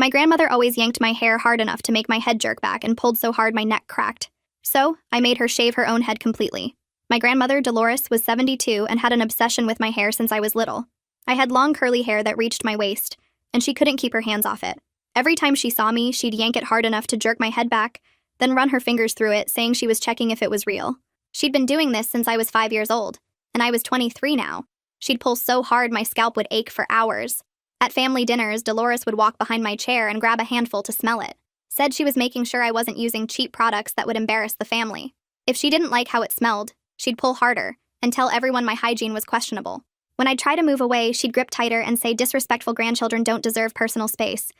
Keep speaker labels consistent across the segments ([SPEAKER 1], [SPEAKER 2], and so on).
[SPEAKER 1] My grandmother always yanked my hair hard enough to make my head jerk back and pulled so hard my neck cracked. So, I made her shave her own head completely. My grandmother, Dolores, was 72 and had an obsession with my hair since I was little. I had long curly hair that reached my waist, and she couldn't keep her hands off it. Every time she saw me, she'd yank it hard enough to jerk my head back, then run her fingers through it, saying she was checking if it was real. She'd been doing this since I was 5 years old, and I was 23 now. She'd pull so hard my scalp would ache for hours. At family dinners, Dolores would walk behind my chair and grab a handful to smell it. Said she was making sure I wasn't using cheap products that would embarrass the family. If she didn't like how it smelled, she'd pull harder and tell everyone my hygiene was questionable. When I'd try to move away, she'd grip tighter and say disrespectful grandchildren don't deserve personal space.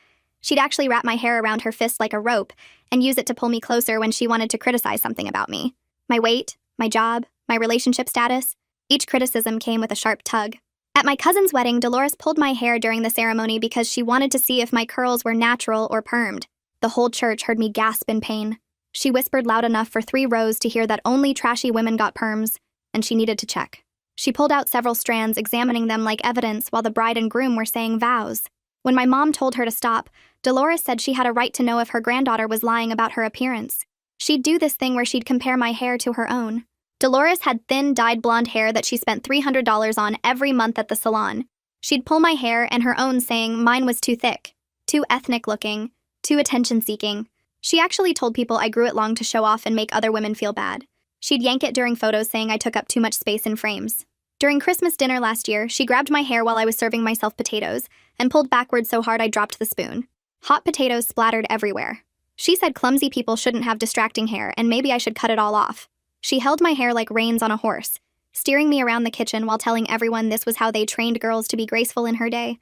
[SPEAKER 1] She'd actually wrap my hair around her fist like a rope and use it to pull me closer when she wanted to criticize something about me. My weight, my job, my relationship status, each criticism came with a sharp tug. At my cousin's wedding, Dolores pulled my hair during the ceremony because she wanted to see if my curls were natural or permed. The whole church heard me gasp in pain. She whispered loud enough for 3 rows to hear that only trashy women got perms, and she needed to check. She pulled out several strands, examining them like evidence while the bride and groom were saying vows. When my mom told her to stop, Dolores said she had a right to know if her granddaughter was lying about her appearance. She'd do this thing where she'd compare my hair to her own. Dolores had thin, dyed blonde hair that she spent $300 on every month at the salon. She'd pull my hair and her own, saying mine was too thick, too ethnic-looking, too attention-seeking. She actually told people I grew it long to show off and make other women feel bad. She'd yank it during photos, saying I took up too much space in frames. During Christmas dinner last year, she grabbed my hair while I was serving myself potatoes and pulled backwards so hard I dropped the spoon. Hot potatoes splattered everywhere. She said clumsy people shouldn't have distracting hair and maybe I should cut it all off. She held my hair like reins on a horse, steering me around the kitchen while telling everyone this was how they trained girls to be graceful in her day.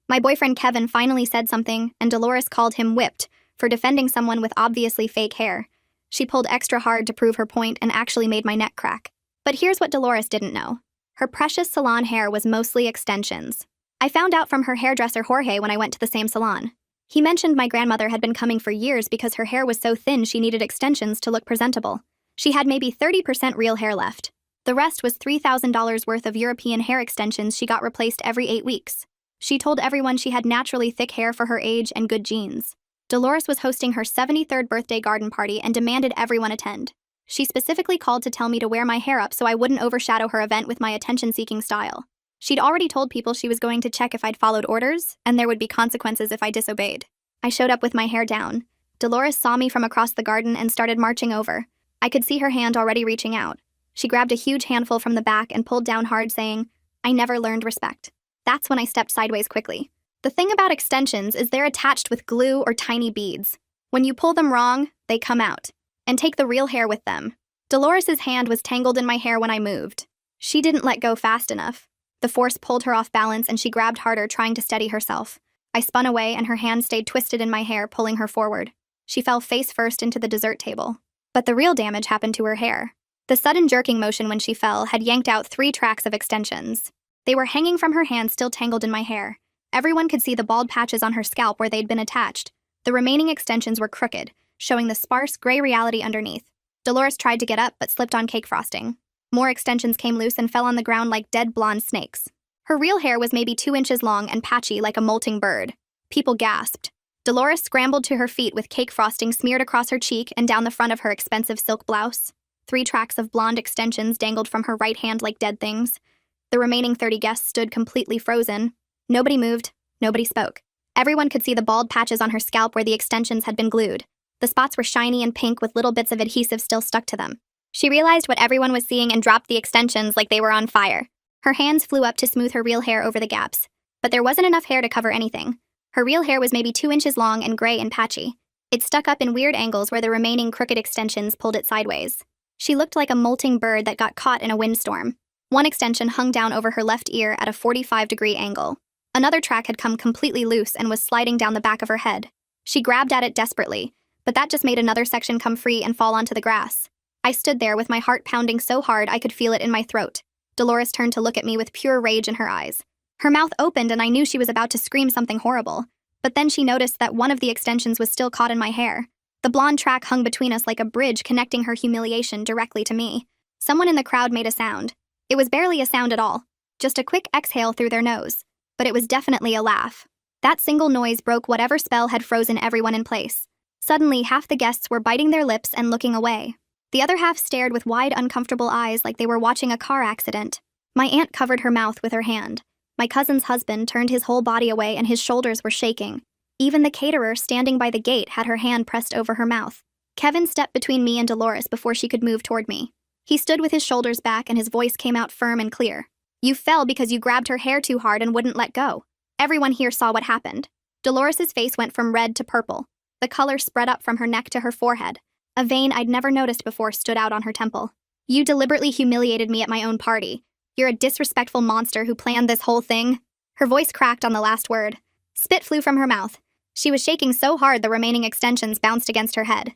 [SPEAKER 1] My boyfriend Kevin finally said something, and Dolores called him whipped for defending someone with obviously fake hair. She pulled extra hard to prove her point and actually made my neck crack. But here's what Dolores didn't know. Her precious salon hair was mostly extensions. I found out from her hairdresser Jorge when I went to the same salon. He mentioned my grandmother had been coming for years because her hair was so thin she needed extensions to look presentable. She had maybe 30% real hair left. The rest was $3,000 worth of European hair extensions she got replaced every 8 weeks. She told everyone she had naturally thick hair for her age and good genes. Dolores was hosting her 73rd birthday garden party and demanded everyone attend. She specifically called to tell me to wear my hair up so I wouldn't overshadow her event with my attention-seeking style. She'd already told people she was going to check if I'd followed orders, and there would be consequences if I disobeyed. I showed up with my hair down. Dolores saw me from across the garden and started marching over. I could see her hand already reaching out. She grabbed a huge handful from the back and pulled down hard, saying, "I never learned respect." That's when I stepped sideways quickly. The thing about extensions is they're attached with glue or tiny beads. When you pull them wrong, they come out. And take the real hair with them. Dolores's hand was tangled in my hair when I moved. She didn't let go fast enough. The force pulled her off balance and she grabbed harder, trying to steady herself. I spun away and her hand stayed twisted in my hair, pulling her forward. She fell face first into the dessert table. But the real damage happened to her hair. The sudden jerking motion when she fell had yanked out 3 tracks of extensions. They were hanging from her hand, still tangled in my hair. Everyone could see the bald patches on her scalp where they'd been attached. The remaining extensions were crooked, showing the sparse, gray reality underneath. Dolores tried to get up but slipped on cake frosting. More extensions came loose and fell on the ground like dead blonde snakes. Her real hair was maybe 2 inches long and patchy like a molting bird. People gasped. Dolores scrambled to her feet with cake frosting smeared across her cheek and down the front of her expensive silk blouse. 3 tracks of blonde extensions dangled from her right hand like dead things. The remaining 30 guests stood completely frozen. Nobody moved. Nobody spoke. Everyone could see the bald patches on her scalp where the extensions had been glued. The spots were shiny and pink with little bits of adhesive still stuck to them. She realized what everyone was seeing and dropped the extensions like they were on fire. Her hands flew up to smooth her real hair over the gaps. But there wasn't enough hair to cover anything. Her real hair was maybe 2 inches long and gray and patchy. It stuck up in weird angles where the remaining crooked extensions pulled it sideways. She looked like a molting bird that got caught in a windstorm. One extension hung down over her left ear at a 45-degree angle. Another track had come completely loose and was sliding down the back of her head. She grabbed at it desperately, but that just made another section come free and fall onto the grass. I stood there with my heart pounding so hard I could feel it in my throat. Dolores turned to look at me with pure rage in her eyes. Her mouth opened and I knew she was about to scream something horrible, but then she noticed that one of the extensions was still caught in my hair. The blonde track hung between us like a bridge connecting her humiliation directly to me. Someone in the crowd made a sound. It was barely a sound at all, just a quick exhale through their nose, but it was definitely a laugh. That single noise broke whatever spell had frozen everyone in place. Suddenly, half the guests were biting their lips and looking away. The other half stared with wide, uncomfortable eyes like they were watching a car accident. My aunt covered her mouth with her hand. My cousin's husband turned his whole body away and his shoulders were shaking. Even the caterer standing by the gate had her hand pressed over her mouth. Kevin stepped between me and Dolores before she could move toward me. He stood with his shoulders back and his voice came out firm and clear. You fell because you grabbed her hair too hard and wouldn't let go. Everyone here saw what happened. Dolores's face went from red to purple. The color spread up from her neck to her forehead. A vein I'd never noticed before stood out on her temple. You deliberately humiliated me at my own party. You're a disrespectful monster who planned this whole thing. Her voice cracked on the last word. Spit flew from her mouth. She was shaking so hard the remaining extensions bounced against her head.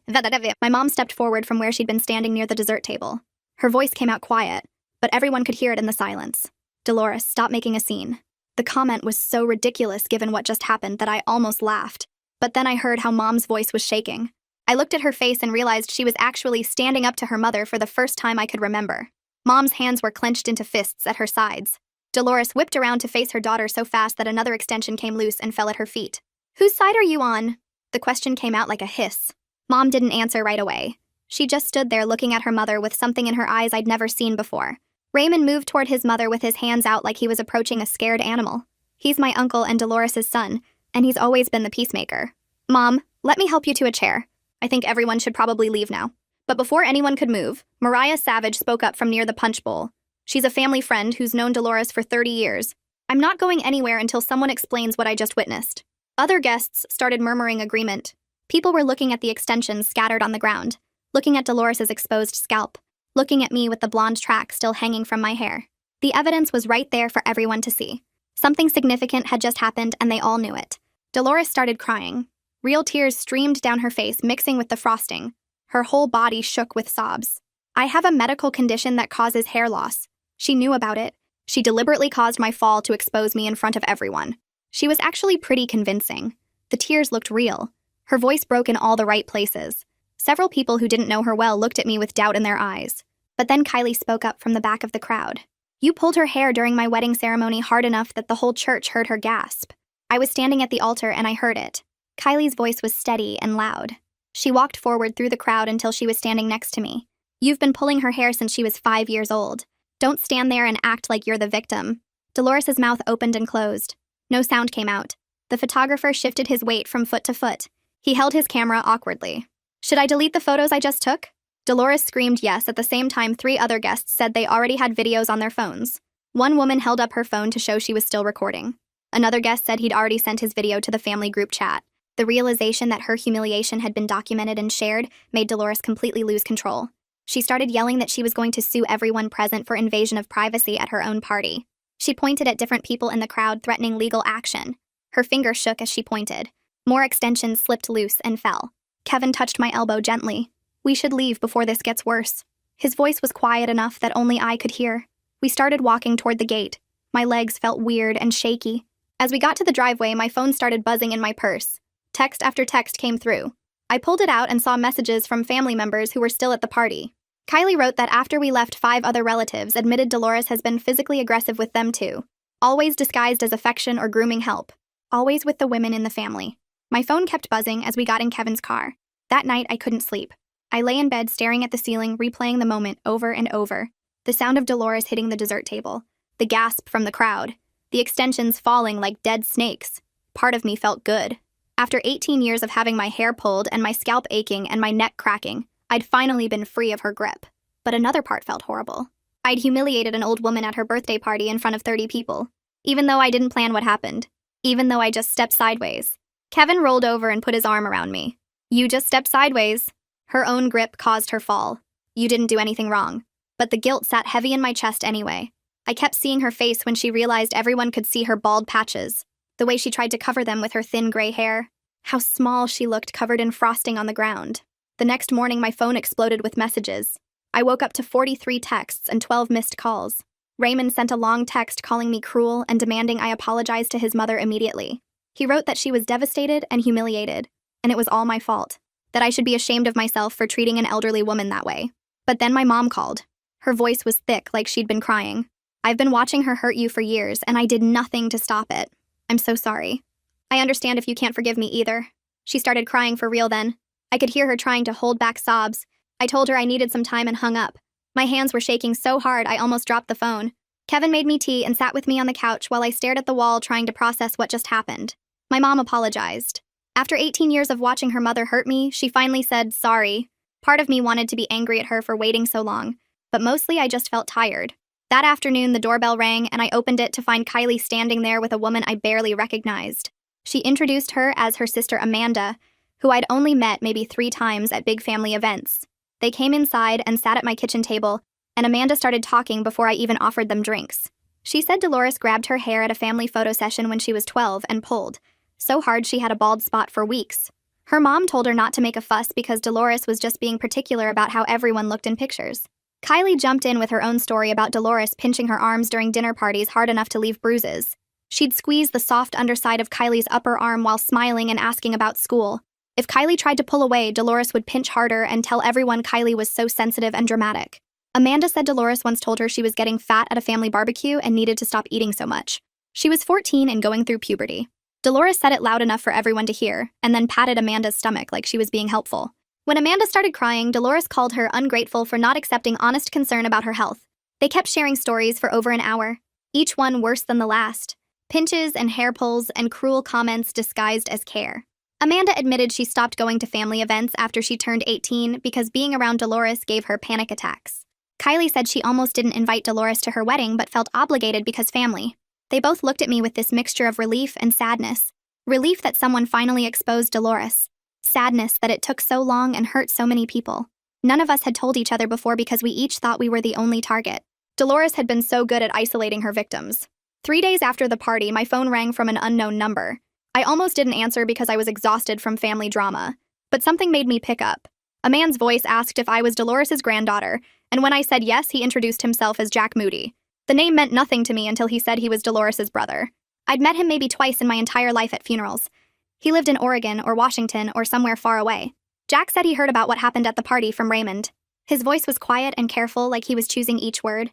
[SPEAKER 1] My mom stepped forward from where she'd been standing near the dessert table. Her voice came out quiet, but everyone could hear it in the silence. Dolores, stop making a scene. The comment was so ridiculous given what just happened that I almost laughed. But then I heard how Mom's voice was shaking. I looked at her face and realized she was actually standing up to her mother for the first time I could remember. Mom's hands were clenched into fists at her sides. Dolores whipped around to face her daughter so fast that another extension came loose and fell at her feet. Whose side are you on? The question came out like a hiss. Mom didn't answer right away. She just stood there looking at her mother with something in her eyes I'd never seen before. Raymond moved toward his mother with his hands out like he was approaching a scared animal. He's my uncle and Dolores's son, and he's always been the peacemaker. Mom, let me help you to a chair. I think everyone should probably leave now. But before anyone could move, Mariah Savage spoke up from near the punch bowl. She's a family friend who's known Dolores for 30 years. I'm not going anywhere until someone explains what I just witnessed. Other guests started murmuring agreement. People were looking at the extensions scattered on the ground, looking at Dolores's exposed scalp, looking at me with the blonde track still hanging from my hair. The evidence was right there for everyone to see. Something significant had just happened and they all knew it. Dolores started crying. Real tears streamed down her face, mixing with the frosting. Her whole body shook with sobs. I have a medical condition that causes hair loss. She knew about it. She deliberately caused my fall to expose me in front of everyone. She was actually pretty convincing. The tears looked real. Her voice broke in all the right places. Several people who didn't know her well looked at me with doubt in their eyes. But then Kylie spoke up from the back of the crowd. You pulled her hair during my wedding ceremony hard enough that the whole church heard her gasp. I was standing at the altar and I heard it. Kylie's voice was steady and loud. She walked forward through the crowd until she was standing next to me. You've been pulling her hair since she was 5 years old. Don't stand there and act like you're the victim. Dolores's mouth opened and closed. No sound came out. The photographer shifted his weight from foot to foot. He held his camera awkwardly. Should I delete the photos I just took? Dolores screamed yes. At the same time, 3 other guests said they already had videos on their phones. One woman held up her phone to show she was still recording. Another guest said he'd already sent his video to the family group chat. The realization that her humiliation had been documented and shared made Dolores completely lose control. She started yelling that she was going to sue everyone present for invasion of privacy at her own party. She pointed at different people in the crowd, threatening legal action. Her finger shook as she pointed. More extensions slipped loose and fell. Kevin touched my elbow gently. We should leave before this gets worse. His voice was quiet enough that only I could hear. We started walking toward the gate. My legs felt weird and shaky. As we got to the driveway, my phone started buzzing in my purse. Text after text came through. I pulled it out and saw messages from family members who were still at the party. Kylie wrote that after we left, 5 other relatives admitted Dolores has been physically aggressive with them too. Always disguised as affection or grooming help. Always with the women in the family. My phone kept buzzing as we got in Kevin's car. That night, I couldn't sleep. I lay in bed staring at the ceiling, replaying the moment over and over. The sound of Dolores hitting the dessert table. The gasp from the crowd. The extensions falling like dead snakes. Part of me felt good. After 18 years of having my hair pulled and my scalp aching and my neck cracking, I'd finally been free of her grip. But another part felt horrible. I'd humiliated an old woman at her birthday party in front of 30 people. Even though I didn't plan what happened. Even though I just stepped sideways. Kevin rolled over and put his arm around me. You just stepped sideways. Her own grip caused her fall. You didn't do anything wrong. But the guilt sat heavy in my chest anyway. I kept seeing her face when she realized everyone could see her bald patches. The way she tried to cover them with her thin gray hair. How small she looked covered in frosting on the ground. The next morning, my phone exploded with messages. I woke up to 43 texts and 12 missed calls. Raymond sent a long text calling me cruel and demanding I apologize to his mother immediately. He wrote that she was devastated and humiliated, and it was all my fault. That I should be ashamed of myself for treating an elderly woman that way. But then my mom called. Her voice was thick like she'd been crying. I've been watching her hurt you for years, and I did nothing to stop it. I'm so sorry. I understand if you can't forgive me either. She started crying for real then. I could hear her trying to hold back sobs. I told her I needed some time and hung up. My hands were shaking so hard I almost dropped the phone. Kevin made me tea and sat with me on the couch while I stared at the wall trying to process what just happened. My mom apologized. After 18 years of watching her mother hurt me, she finally said, sorry. Part of me wanted to be angry at her for waiting so long, but mostly I just felt tired. That afternoon, the doorbell rang and I opened it to find Kylie standing there with a woman I barely recognized. She introduced her as her sister Amanda, who I'd only met maybe 3 times at big family events. They came inside and sat at my kitchen table, and Amanda started talking before I even offered them drinks. She said Dolores grabbed her hair at a family photo session when she was 12 and pulled so hard she had a bald spot for weeks. Her mom told her not to make a fuss because Dolores was just being particular about how everyone looked in pictures. Kylie jumped in with her own story about Dolores pinching her arms during dinner parties hard enough to leave bruises. She'd squeeze the soft underside of Kylie's upper arm while smiling and asking about school. If Kylie tried to pull away, Dolores would pinch harder and tell everyone Kylie was so sensitive and dramatic. Amanda said Dolores once told her she was getting fat at a family barbecue and needed to stop eating so much. She was 14 and going through puberty. Dolores said it loud enough for everyone to hear, and then patted Amanda's stomach like she was being helpful. When Amanda started crying, Dolores called her ungrateful for not accepting honest concern about her health. They kept sharing stories for over an hour, each one worse than the last. Pinches and hair pulls and cruel comments disguised as care. Amanda admitted she stopped going to family events after she turned 18 because being around Dolores gave her panic attacks. Kylie said she almost didn't invite Dolores to her wedding but felt obligated because family. They both looked at me with this mixture of relief and sadness. Relief that someone finally exposed Dolores. Sadness that it took so long and hurt so many people. None of us had told each other before because we each thought we were the only target. Dolores had been so good at isolating her victims. 3 days after the party, my phone rang from an unknown number. I almost didn't answer because I was exhausted from family drama. But something made me pick up. A man's voice asked if I was Dolores's granddaughter, and when I said yes, he introduced himself as Jack Moody. The name meant nothing to me until he said he was Dolores's brother. I'd met him maybe twice in my entire life at funerals. He lived in Oregon or Washington or somewhere far away. Jack said he heard about what happened at the party from Raymond. His voice was quiet and careful, like he was choosing each word.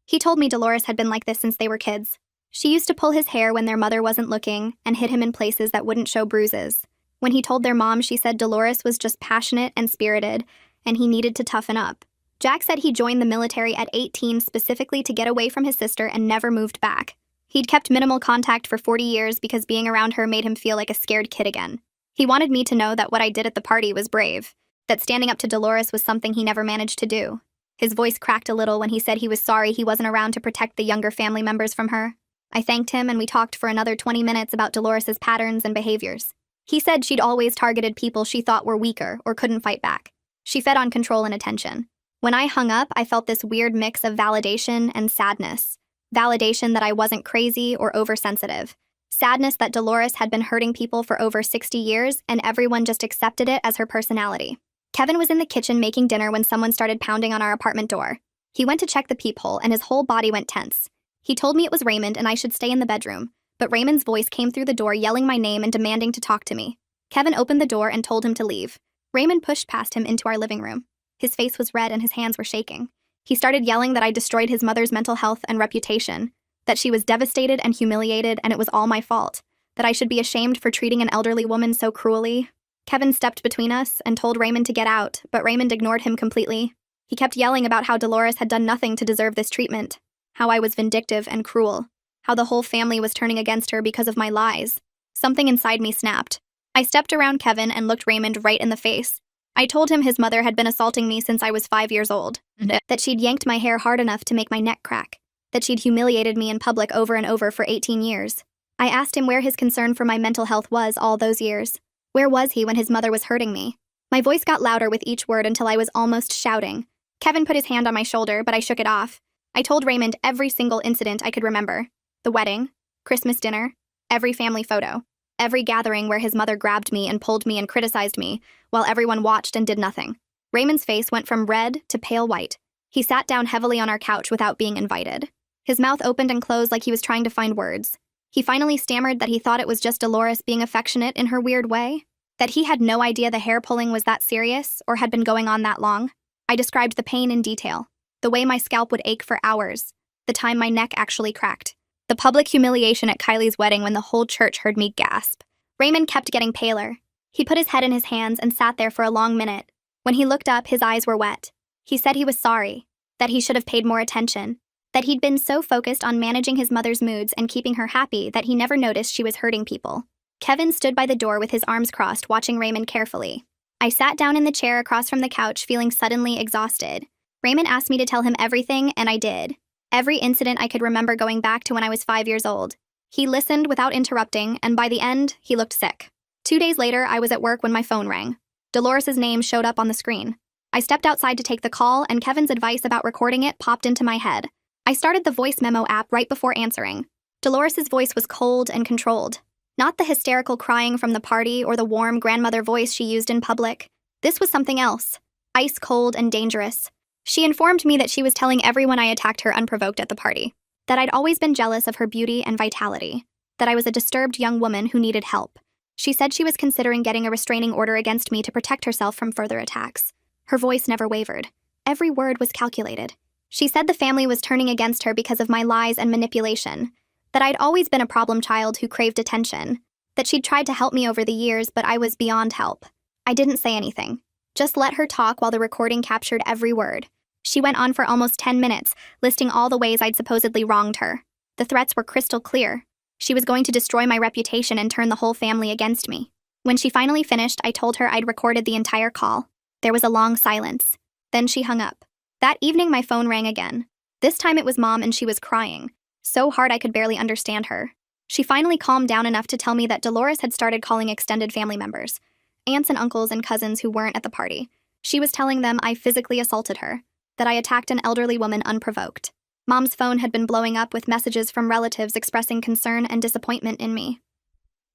[SPEAKER 1] He told me Dolores had been like this since they were kids. She used to pull his hair when their mother wasn't looking and hit him in places that wouldn't show bruises. When he told their mom, she said Dolores was just passionate and spirited, and he needed to toughen up. Jack said he joined the military at 18 specifically to get away from his sister and never moved back. He'd kept minimal contact for 40 years because being around her made him feel like a scared kid again. He wanted me to know that what I did at the party was brave, that standing up to Dolores was something he never managed to do. His voice cracked a little when he said he was sorry he wasn't around to protect the younger family members from her. I thanked him and we talked for another 20 minutes about Dolores's patterns and behaviors. He said she'd always targeted people she thought were weaker or couldn't fight back. She fed on control and attention. When I hung up, I felt this weird mix of validation and sadness. Validation that I wasn't crazy or oversensitive. Sadness that Dolores had been hurting people for over 60 years and everyone just accepted it as her personality. Kevin was in the kitchen making dinner when someone started pounding on our apartment door. He went to check the peephole and his whole body went tense. He told me it was Raymond and I should stay in the bedroom, but Raymond's voice came through the door yelling my name and demanding to talk to me. Kevin opened the door and told him to leave. Raymond pushed past him into our living room. His face was red and his hands were shaking. He started yelling that I destroyed his mother's mental health and reputation, that she was devastated and humiliated and it was all my fault, that I should be ashamed for treating an elderly woman so cruelly. Kevin stepped between us and told Raymond to get out, but Raymond ignored him completely. He kept yelling about how Dolores had done nothing to deserve this treatment, how I was vindictive and cruel, how the whole family was turning against her because of my lies. Something inside me snapped. I stepped around Kevin and looked Raymond right in the face. I told him his mother had been assaulting me since I was 5 years old, that she'd yanked my hair hard enough to make my neck crack, that she'd humiliated me in public over and over for 18 years. I asked him where his concern for my mental health was all those years. Where was he when his mother was hurting me? My voice got louder with each word until I was almost shouting. Kevin put his hand on my shoulder, but I shook it off. I told Raymond every single incident I could remember. The wedding, Christmas dinner, every family photo. Every gathering where his mother grabbed me and pulled me and criticized me, while everyone watched and did nothing. Raymond's face went from red to pale white. He sat down heavily on our couch without being invited. His mouth opened and closed like he was trying to find words. He finally stammered that he thought it was just Dolores being affectionate in her weird way, that he had no idea the hair pulling was that serious or had been going on that long. I described the pain in detail, the way my scalp would ache for hours, the time my neck actually cracked. The public humiliation at Kylie's wedding when the whole church heard me gasp. Raymond kept getting paler. He put his head in his hands and sat there for a long minute. When he looked up, his eyes were wet. He said he was sorry, that he should have paid more attention, that he'd been so focused on managing his mother's moods and keeping her happy that he never noticed she was hurting people. Kevin stood by the door with his arms crossed, watching Raymond carefully. I sat down in the chair across from the couch, feeling suddenly exhausted. Raymond asked me to tell him everything, and I did. Every incident I could remember going back to when I was 5 years old. He listened without interrupting, and by the end, he looked sick. 2 days later, I was at work when my phone rang. Dolores' name showed up on the screen. I stepped outside to take the call, and Kevin's advice about recording it popped into my head. I started the voice memo app right before answering. Dolores' voice was cold and controlled. Not the hysterical crying from the party or the warm grandmother voice she used in public. This was something else. Ice cold and dangerous. She informed me that she was telling everyone I attacked her unprovoked at the party. That I'd always been jealous of her beauty and vitality. That I was a disturbed young woman who needed help. She said she was considering getting a restraining order against me to protect herself from further attacks. Her voice never wavered. Every word was calculated. She said the family was turning against her because of my lies and manipulation. That I'd always been a problem child who craved attention. That she'd tried to help me over the years, but I was beyond help. I didn't say anything. Just let her talk while the recording captured every word. She went on for almost 10 minutes, listing all the ways I'd supposedly wronged her. The threats were crystal clear. She was going to destroy my reputation and turn the whole family against me. When she finally finished, I told her I'd recorded the entire call. There was a long silence. Then she hung up. That evening, my phone rang again. This time it was Mom, and she was crying. So hard I could barely understand her. She finally calmed down enough to tell me that Dolores had started calling extended family members, aunts and uncles and cousins who weren't at the party. She was telling them I physically assaulted her, that I attacked an elderly woman unprovoked. Mom's phone had been blowing up with messages from relatives expressing concern and disappointment in me.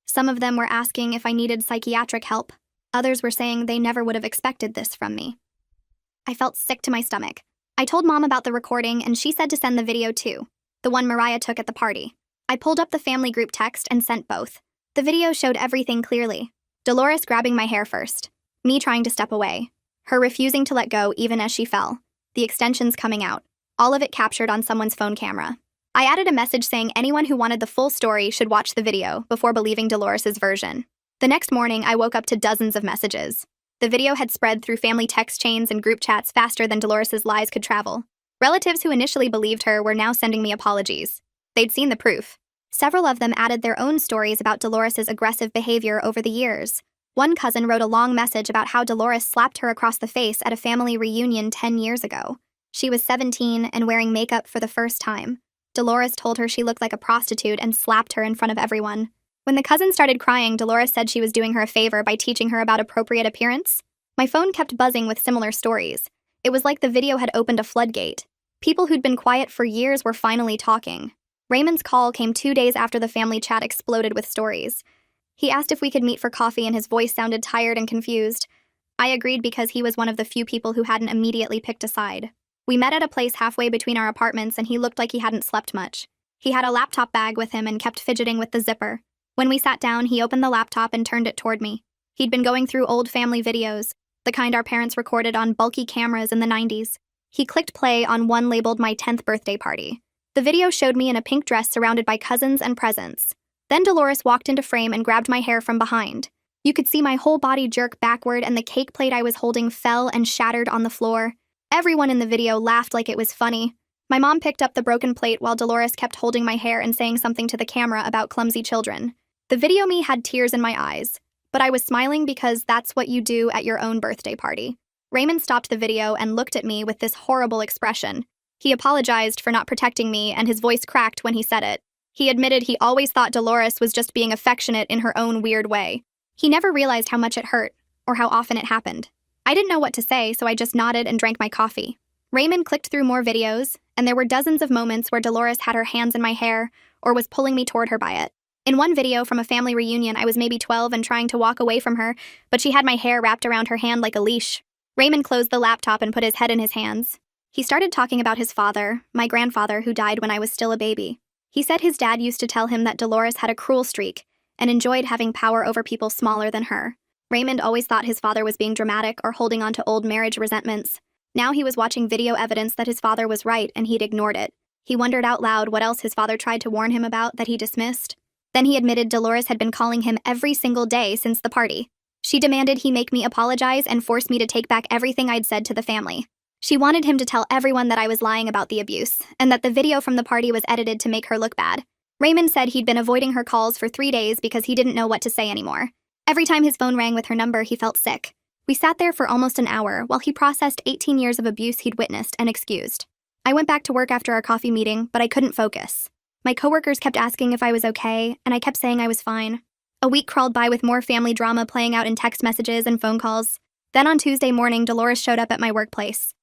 [SPEAKER 1] Some of them were asking if I needed psychiatric help. Others were saying they never would have expected this from me. I felt sick to my stomach. I told Mom about the recording, and she said to send the video too, the one Mariah took at the party. I pulled up the family group text and sent both. The video showed everything clearly. Dolores grabbing my hair first, me trying to step away, her refusing to let go even as she fell, the extensions coming out, all of it captured on someone's phone camera. I added a message saying anyone who wanted the full story should watch the video before believing Dolores' version. The next morning, I woke up to dozens of messages. The video had spread through family text chains and group chats faster than Dolores' lies could travel. Relatives who initially believed her were now sending me apologies. They'd seen the proof. Several of them added their own stories about Dolores' aggressive behavior over the years. One cousin wrote a long message about how Dolores slapped her across the face at a family reunion 10 years ago. She was 17 and wearing makeup for the first time. Dolores told her she looked like a prostitute and slapped her in front of everyone. When the cousin started crying, Dolores said she was doing her a favor by teaching her about appropriate appearance. My phone kept buzzing with similar stories. It was like the video had opened a floodgate. People who'd been quiet for years were finally talking. Raymond's call came 2 days after the family chat exploded with stories. He asked if we could meet for coffee, and his voice sounded tired and confused. I agreed because he was one of the few people who hadn't immediately picked a side. We met at a place halfway between our apartments, and he looked like he hadn't slept much. He had a laptop bag with him and kept fidgeting with the zipper. When we sat down, he opened the laptop and turned it toward me. He'd been going through old family videos, the kind our parents recorded on bulky cameras in the 90s. He clicked play on one labeled My 10th Birthday Party. The video showed me in a pink dress surrounded by cousins and presents. Then Dolores walked into frame and grabbed my hair from behind. You could see my whole body jerk backward, and the cake plate I was holding fell and shattered on the floor. Everyone in the video laughed like it was funny. My mom picked up the broken plate while Dolores kept holding my hair and saying something to the camera about clumsy children. The video me had tears in my eyes, but I was smiling because that's what you do at your own birthday party. Raymond stopped the video and looked at me with this horrible expression. He apologized for not protecting me, and his voice cracked when he said it. He admitted he always thought Dolores was just being affectionate in her own weird way. He never realized how much it hurt, or how often it happened. I didn't know what to say, so I just nodded and drank my coffee. Raymond clicked through more videos, and there were dozens of moments where Dolores had her hands in my hair or was pulling me toward her by it. In one video from a family reunion, I was maybe 12 and trying to walk away from her, but she had my hair wrapped around her hand like a leash. Raymond closed the laptop and put his head in his hands. He started talking about his father, my grandfather, who died when I was still a baby. He said his dad used to tell him that Dolores had a cruel streak and enjoyed having power over people smaller than her. Raymond always thought his father was being dramatic or holding on to old marriage resentments. Now he was watching video evidence that his father was right, and he'd ignored it. He wondered out loud what else his father tried to warn him about that he dismissed. Then he admitted Dolores had been calling him every single day since the party. She demanded he make me apologize and force me to take back everything I'd said to the family. She wanted him to tell everyone that I was lying about the abuse, and that the video from the party was edited to make her look bad. Raymond said he'd been avoiding her calls for 3 days because he didn't know what to say anymore. Every time his phone rang with her number, he felt sick. We sat there for almost an hour while he processed 18 years of abuse he'd witnessed and excused. I went back to work after our coffee meeting, but I couldn't focus. My coworkers kept asking if I was okay, and I kept saying I was fine. A week crawled by with more family drama playing out in text messages and phone calls. Then on Tuesday morning, Dolores showed up at my workplace.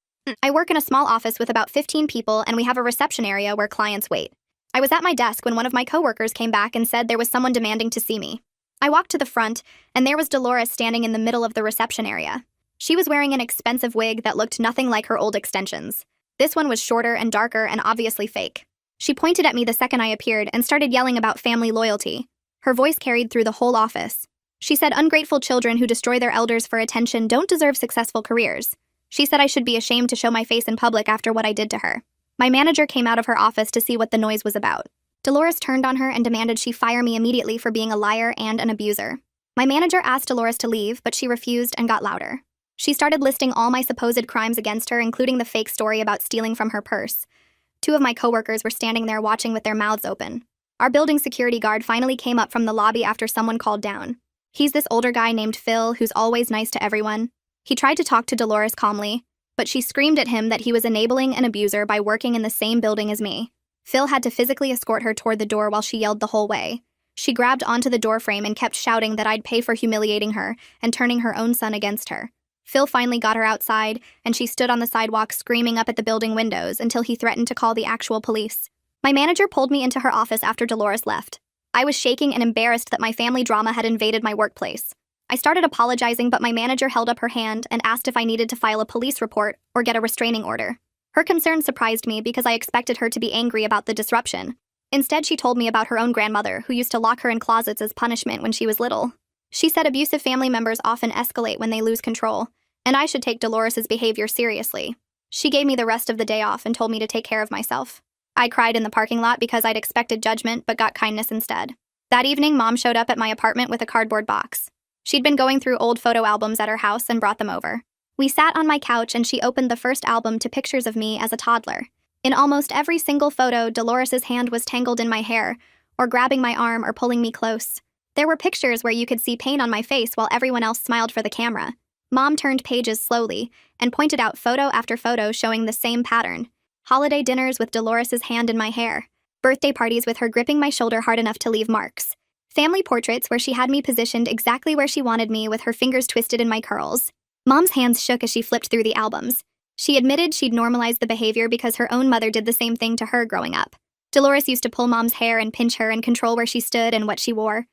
[SPEAKER 1] I work in a small office with about 15 people, and we have a reception area where clients wait. I was at my desk when one of my coworkers came back and said there was someone demanding to see me. I walked to the front, and there was Dolores standing in the middle of the reception area. She was wearing an expensive wig that looked nothing like her old extensions. This one was shorter and darker and obviously fake. She pointed at me the second I appeared and started yelling about family loyalty. Her voice carried through the whole office. She said ungrateful children who destroy their elders for attention don't deserve successful careers. She said I should be ashamed to show my face in public after what I did to her. My manager came out of her office to see what the noise was about. Dolores turned on her and demanded she fire me immediately for being a liar and an abuser. My manager asked Dolores to leave, but she refused and got louder. She started listing all my supposed crimes against her, including the fake story about stealing from her purse. 2 of my coworkers were standing there watching with their mouths open. Our building security guard finally came up from the lobby after someone called down. He's this older guy named Phil who's always nice to everyone. He tried to talk to Dolores calmly, but she screamed at him that he was enabling an abuser by working in the same building as me. Phil had to physically escort her toward the door while she yelled the whole way. She grabbed onto the doorframe and kept shouting that I'd pay for humiliating her and turning her own son against her. Phil finally got her outside, and she stood on the sidewalk screaming up at the building windows until he threatened to call the actual police. My manager pulled me into her office after Dolores left. I was shaking and embarrassed that my family drama had invaded my workplace. I started apologizing, but my manager held up her hand and asked if I needed to file a police report or get a restraining order. Her concern surprised me because I expected her to be angry about the disruption. Instead, she told me about her own grandmother, who used to lock her in closets as punishment when she was little. She said abusive family members often escalate when they lose control, and I should take Dolores's behavior seriously. She gave me the rest of the day off and told me to take care of myself. I cried in the parking lot because I'd expected judgment but got kindness instead. That evening, Mom showed up at my apartment with a cardboard box. She'd been going through old photo albums at her house and brought them over. We sat on my couch and she opened the first album to pictures of me as a toddler. In almost every single photo, Dolores's hand was tangled in my hair, or grabbing my arm or pulling me close. There were pictures where you could see pain on my face while everyone else smiled for the camera. Mom turned pages slowly and pointed out photo after photo showing the same pattern. Holiday dinners with Dolores's hand in my hair. Birthday parties with her gripping my shoulder hard enough to leave marks. Family portraits where she had me positioned exactly where she wanted me with her fingers twisted in my curls. Mom's hands shook as she flipped through the albums. She admitted she'd normalized the behavior because her own mother did the same thing to her growing up. Dolores used to pull Mom's hair and pinch her and control where she stood and what she wore.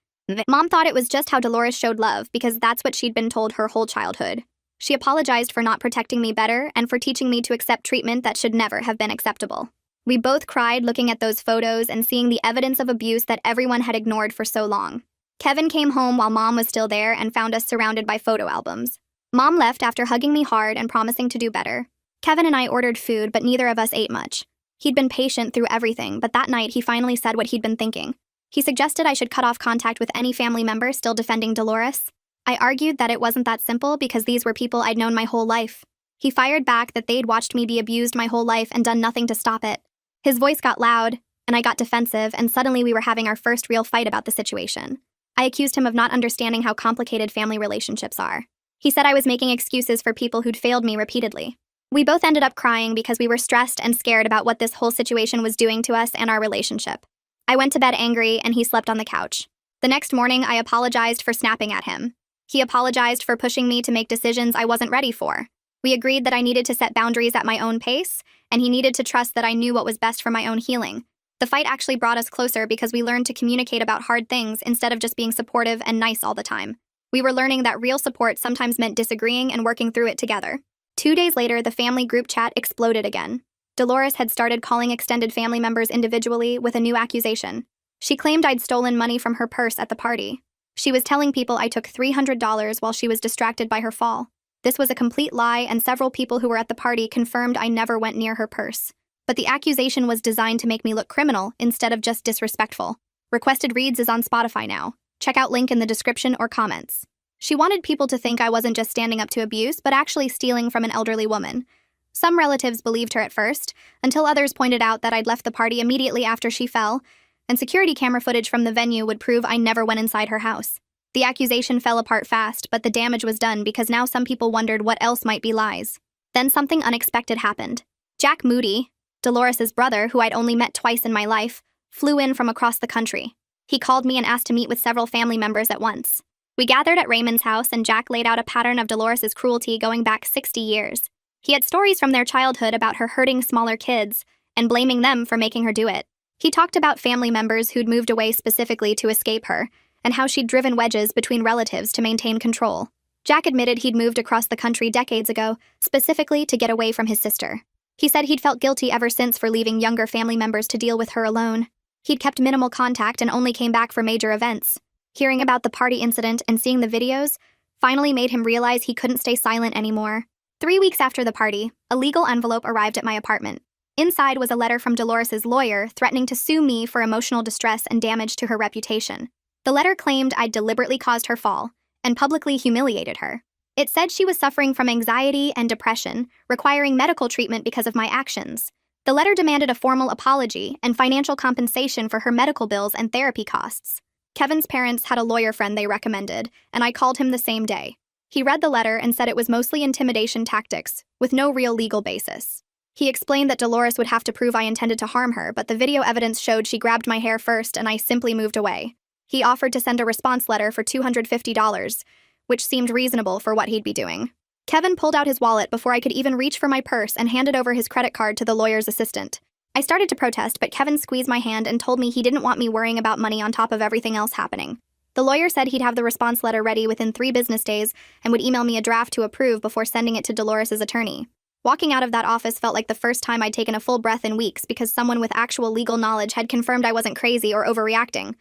[SPEAKER 1] Mom thought it was just how Dolores showed love because that's what she'd been told her whole childhood. She apologized for not protecting me better and for teaching me to accept treatment that should never have been acceptable. We both cried looking at those photos and seeing the evidence of abuse that everyone had ignored for so long. Kevin came home while Mom was still there and found us surrounded by photo albums. Mom left after hugging me hard and promising to do better. Kevin and I ordered food, but neither of us ate much. He'd been patient through everything, but that night he finally said what he'd been thinking. He suggested I should cut off contact with any family member still defending Dolores. I argued that it wasn't that simple because these were people I'd known my whole life. He fired back that they'd watched me be abused my whole life and done nothing to stop it. His voice got loud, and I got defensive, and suddenly we were having our first real fight about the situation. I accused him of not understanding how complicated family relationships are. He said I was making excuses for people who'd failed me repeatedly. We both ended up crying because we were stressed and scared about what this whole situation was doing to us and our relationship. I went to bed angry, and he slept on the couch. The next morning, I apologized for snapping at him. He apologized for pushing me to make decisions I wasn't ready for. We agreed that I needed to set boundaries at my own pace, and he needed to trust that I knew what was best for my own healing. The fight actually brought us closer because we learned to communicate about hard things instead of just being supportive and nice all the time. We were learning that real support sometimes meant disagreeing and working through it together. 2 days later, the family group chat exploded again. Dolores had started calling extended family members individually with a new accusation. She claimed I'd stolen money from her purse at the party. She was telling people I took $300 while she was distracted by her fall. This was a complete lie, and several people who were at the party confirmed I never went near her purse. But the accusation was designed to make me look criminal instead of just disrespectful. Requested Reads is on Spotify now. Check out link in the description or comments. She wanted people to think I wasn't just standing up to abuse, but actually stealing from an elderly woman. Some relatives believed her at first, until others pointed out that I'd left the party immediately after she fell, and security camera footage from the venue would prove I never went inside her house. The accusation fell apart fast, but the damage was done because now some people wondered what else might be lies. Then something unexpected happened. Jack Moody, Dolores' brother, who I'd only met twice in my life, flew in from across the country. He called me and asked to meet with several family members at once. We gathered at Raymond's house, and Jack laid out a pattern of Dolores' cruelty going back 60 years. He had stories from their childhood about her hurting smaller kids and blaming them for making her do it. He talked about family members who'd moved away specifically to escape her, and how she'd driven wedges between relatives to maintain control. Jack admitted he'd moved across the country decades ago, specifically to get away from his sister. He said he'd felt guilty ever since for leaving younger family members to deal with her alone. He'd kept minimal contact and only came back for major events. Hearing about the party incident and seeing the videos finally made him realize he couldn't stay silent anymore. 3 weeks after the party, a legal envelope arrived at my apartment. Inside was a letter from Dolores' lawyer threatening to sue me for emotional distress and damage to her reputation. The letter claimed I'd deliberately caused her fall and publicly humiliated her. It said she was suffering from anxiety and depression, requiring medical treatment because of my actions. The letter demanded a formal apology and financial compensation for her medical bills and therapy costs. Kevin's parents had a lawyer friend they recommended, and I called him the same day. He read the letter and said it was mostly intimidation tactics, with no real legal basis. He explained that Dolores would have to prove I intended to harm her, but the video evidence showed she grabbed my hair first and I simply moved away. He offered to send a response letter for $250, which seemed reasonable for what he'd be doing. Kevin pulled out his wallet before I could even reach for my purse and handed over his credit card to the lawyer's assistant. I started to protest, but Kevin squeezed my hand and told me he didn't want me worrying about money on top of everything else happening. The lawyer said he'd have the response letter ready within 3 business days and would email me a draft to approve before sending it to Dolores' attorney. Walking out of that office felt like the first time I'd taken a full breath in weeks because someone with actual legal knowledge had confirmed I wasn't crazy or overreacting.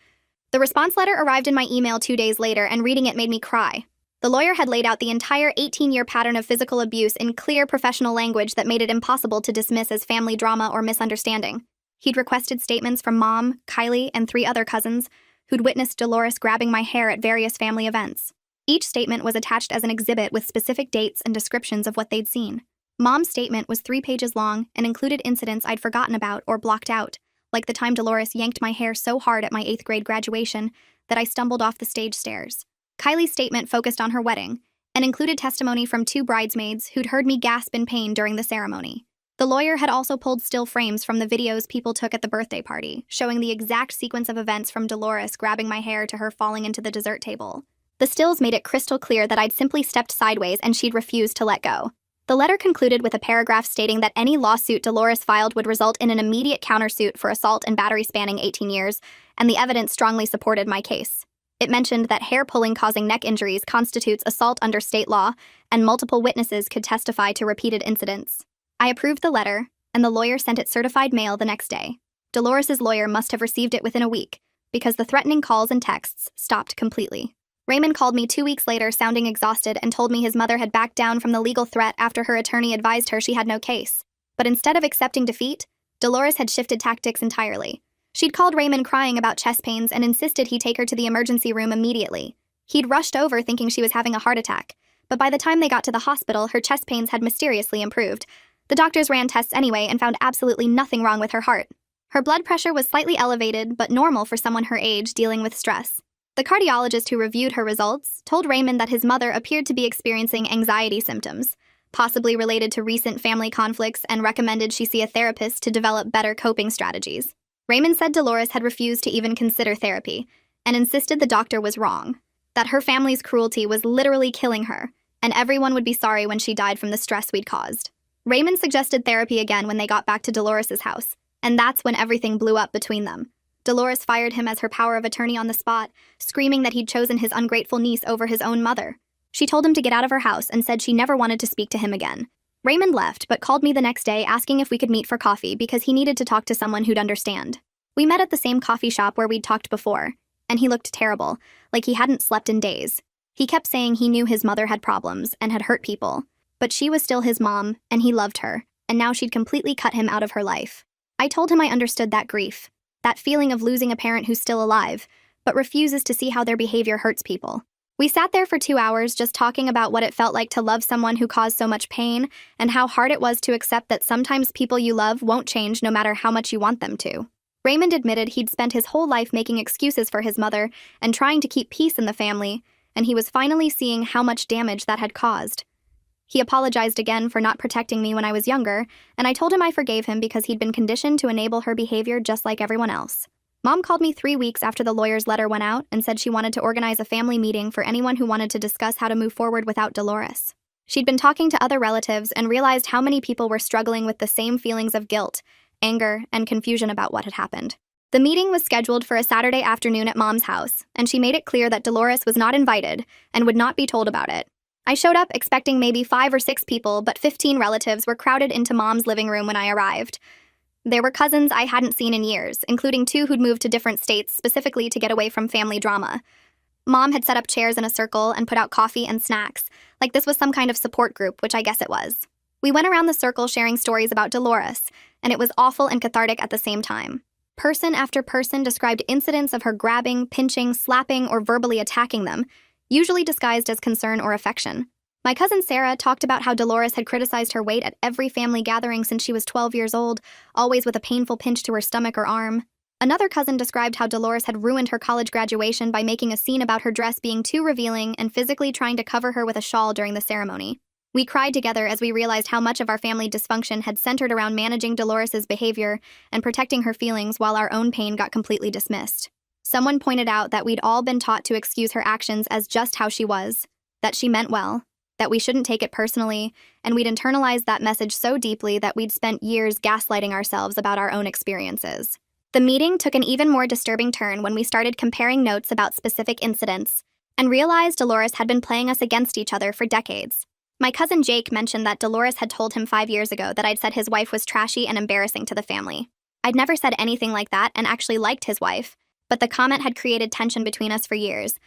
[SPEAKER 1] The response letter arrived in my email 2 days later, and reading it made me cry. The lawyer had laid out the entire 18-year pattern of physical abuse in clear professional language that made it impossible to dismiss as family drama or misunderstanding. He'd requested statements from Mom, Kylie, and 3 other cousins who'd witnessed Dolores grabbing my hair at various family events. Each statement was attached as an exhibit with specific dates and descriptions of what they'd seen. Mom's statement was 3 pages long and included incidents I'd forgotten about or blocked out, like the time Dolores yanked my hair so hard at my 8th grade graduation that I stumbled off the stage stairs. Kylie's statement focused on her wedding and included testimony from 2 bridesmaids who'd heard me gasp in pain during the ceremony. The lawyer had also pulled still frames from the videos people took at the birthday party, showing the exact sequence of events from Dolores grabbing my hair to her falling into the dessert table. The stills made it crystal clear that I'd simply stepped sideways and she'd refused to let go. The letter concluded with a paragraph stating that any lawsuit Dolores filed would result in an immediate countersuit for assault and battery spanning 18 years, and the evidence strongly supported my case. It mentioned that hair pulling causing neck injuries constitutes assault under state law, and multiple witnesses could testify to repeated incidents. I approved the letter, and the lawyer sent it certified mail the next day. Dolores' lawyer must have received it within a week, because the threatening calls and texts stopped completely. Raymond called me 2 weeks later sounding exhausted and told me his mother had backed down from the legal threat after her attorney advised her she had no case. But instead of accepting defeat, Dolores had shifted tactics entirely. She'd called Raymond crying about chest pains and insisted he take her to the emergency room immediately. He'd rushed over thinking she was having a heart attack, but by the time they got to the hospital, her chest pains had mysteriously improved. The doctors ran tests anyway and found absolutely nothing wrong with her heart. Her blood pressure was slightly elevated, but normal for someone her age dealing with stress. The cardiologist who reviewed her results told Raymond that his mother appeared to be experiencing anxiety symptoms, possibly related to recent family conflicts, and recommended she see a therapist to develop better coping strategies. Raymond said Dolores had refused to even consider therapy and insisted the doctor was wrong, that her family's cruelty was literally killing her, and everyone would be sorry when she died from the stress we'd caused. Raymond suggested therapy again when they got back to Dolores' house, and that's when everything blew up between them. Dolores fired him as her power of attorney on the spot, screaming that he'd chosen his ungrateful niece over his own mother. She told him to get out of her house and said she never wanted to speak to him again. Raymond left, but called me the next day asking if we could meet for coffee because he needed to talk to someone who'd understand. We met at the same coffee shop where we'd talked before, and he looked terrible, like he hadn't slept in days. He kept saying he knew his mother had problems and had hurt people, but she was still his mom, and he loved her, and now she'd completely cut him out of her life. I told him I understood that grief, that feeling of losing a parent who's still alive, but refuses to see how their behavior hurts people. We sat there for 2 hours just talking about what it felt like to love someone who caused so much pain and how hard it was to accept that sometimes people you love won't change no matter how much you want them to. Raymond admitted he'd spent his whole life making excuses for his mother and trying to keep peace in the family, and he was finally seeing how much damage that had caused. He apologized again for not protecting me when I was younger, and I told him I forgave him because he'd been conditioned to enable her behavior just like everyone else. Mom called me 3 weeks after the lawyer's letter went out and said she wanted to organize a family meeting for anyone who wanted to discuss how to move forward without Dolores. She'd been talking to other relatives and realized how many people were struggling with the same feelings of guilt, anger, and confusion about what had happened. The meeting was scheduled for a Saturday afternoon at Mom's house, and she made it clear that Dolores was not invited and would not be told about it. I showed up expecting maybe 5 or 6 people, but 15 relatives were crowded into Mom's living room when I arrived. There were cousins I hadn't seen in years, including 2 who'd moved to different states specifically to get away from family drama. Mom had set up chairs in a circle and put out coffee and snacks, like this was some kind of support group, which I guess it was. We went around the circle sharing stories about Dolores, and it was awful and cathartic at the same time. Person after person described incidents of her grabbing, pinching, slapping, or verbally attacking them, usually disguised as concern or affection. My cousin Sarah talked about how Dolores had criticized her weight at every family gathering since she was 12 years old, always with a painful pinch to her stomach or arm. Another cousin described how Dolores had ruined her college graduation by making a scene about her dress being too revealing and physically trying to cover her with a shawl during the ceremony. We cried together as we realized how much of our family dysfunction had centered around managing Dolores's behavior and protecting her feelings while our own pain got completely dismissed. Someone pointed out that we'd all been taught to excuse her actions as just how she was, that she meant well, that we shouldn't take it personally, and we'd internalized that message so deeply that we'd spent years gaslighting ourselves about our own experiences. The meeting took an even more disturbing turn when we started comparing notes about specific incidents and realized Dolores had been playing us against each other for decades. My cousin Jake mentioned that Dolores had told him 5 years ago that I'd said his wife was trashy and embarrassing to the family. I'd never said anything like that and actually liked his wife, but the comment had created tension between us for years.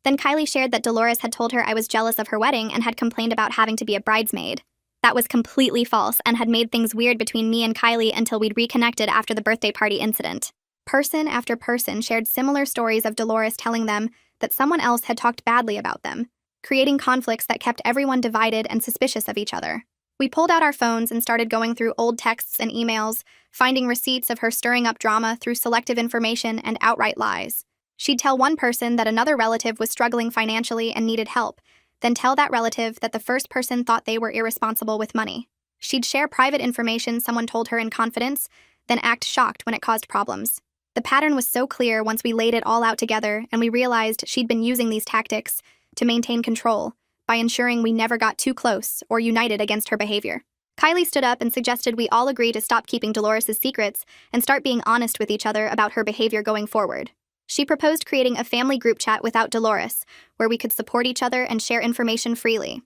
[SPEAKER 1] Then Kylie shared that Dolores had told her I was jealous of her wedding and had complained about having to be a bridesmaid. That was completely false and had made things weird between me and Kylie until we'd reconnected after the birthday party incident. Person after person shared similar stories of Dolores telling them that someone else had talked badly about them, creating conflicts that kept everyone divided and suspicious of each other. We pulled out our phones and started going through old texts and emails, finding receipts of her stirring up drama through selective information and outright lies. She'd tell one person that another relative was struggling financially and needed help, then tell that relative that the first person thought they were irresponsible with money. She'd share private information someone told her in confidence, then act shocked when it caused problems. The pattern was so clear once we laid it all out together, and we realized she'd been using these tactics to maintain control by ensuring we never got too close or united against her behavior. Kylie stood up and suggested we all agree to stop keeping Dolores's secrets and start being honest with each other about her behavior going forward. She proposed creating a family group chat without Dolores, where we could support each other and share information freely.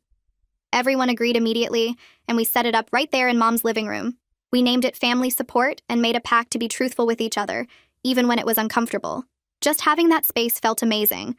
[SPEAKER 1] Everyone agreed immediately, and we set it up right there in Mom's living room. We named it Family Support and made a pact to be truthful with each other, even when it was uncomfortable. Just having that space felt amazing,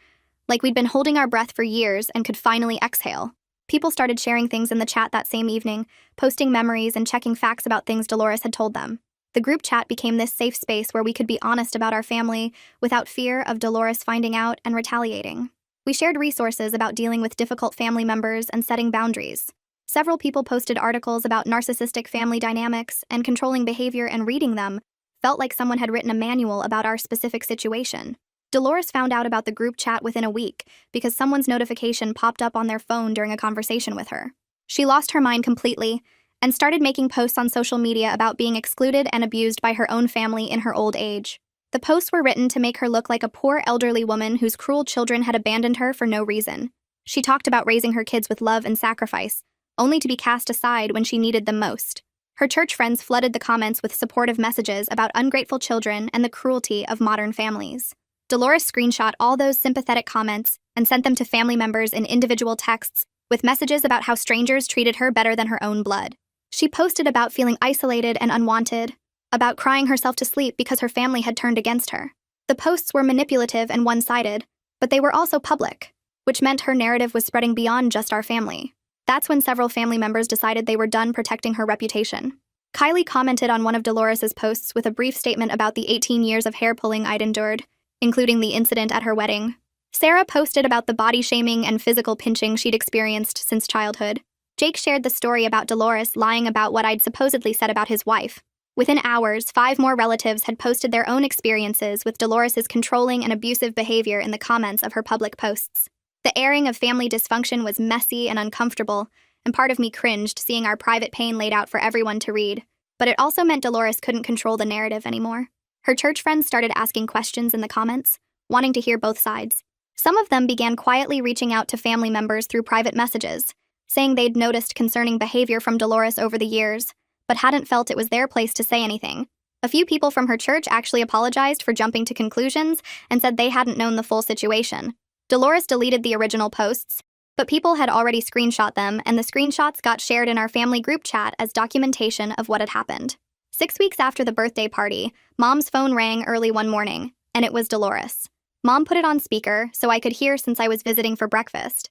[SPEAKER 1] like we'd been holding our breath for years and could finally exhale. People started sharing things in the chat that same evening, posting memories and checking facts about things Dolores had told them. The group chat became this safe space where we could be honest about our family without fear of Dolores finding out and retaliating. We shared resources about dealing with difficult family members and setting boundaries. Several people posted articles about narcissistic family dynamics and controlling behavior, and reading them felt like someone had written a manual about our specific situation. Dolores found out about the group chat within a week because someone's notification popped up on their phone during a conversation with her. She lost her mind completely and started making posts on social media about being excluded and abused by her own family in her old age. The posts were written to make her look like a poor elderly woman whose cruel children had abandoned her for no reason. She talked about raising her kids with love and sacrifice, only to be cast aside when she needed them most. Her church friends flooded the comments with supportive messages about ungrateful children and the cruelty of modern families. Dolores screenshot all those sympathetic comments and sent them to family members in individual texts with messages about how strangers treated her better than her own blood. She posted about feeling isolated and unwanted, about crying herself to sleep because her family had turned against her. The posts were manipulative and one-sided, but they were also public, which meant her narrative was spreading beyond just our family. That's when several family members decided they were done protecting her reputation. Kylie commented on one of Dolores's posts with a brief statement about the 18 years of hair pulling I'd endured, including the incident at her wedding. Sarah posted about the body shaming and physical pinching she'd experienced since childhood. Jake shared the story about Dolores lying about what I'd supposedly said about his wife. Within hours, 5 more relatives had posted their own experiences with Dolores's controlling and abusive behavior in the comments of her public posts. The airing of family dysfunction was messy and uncomfortable, and part of me cringed seeing our private pain laid out for everyone to read. But it also meant Dolores couldn't control the narrative anymore. Her church friends started asking questions in the comments, wanting to hear both sides. Some of them began quietly reaching out to family members through private messages, saying they'd noticed concerning behavior from Dolores over the years, but hadn't felt it was their place to say anything. A few people from her church actually apologized for jumping to conclusions and said they hadn't known the full situation. Dolores deleted the original posts, but people had already screenshot them, and the screenshots got shared in our family group chat as documentation of what had happened. 6 weeks after the birthday party, Mom's phone rang early one morning, and it was Dolores. Mom put it on speaker so I could hear since I was visiting for breakfast.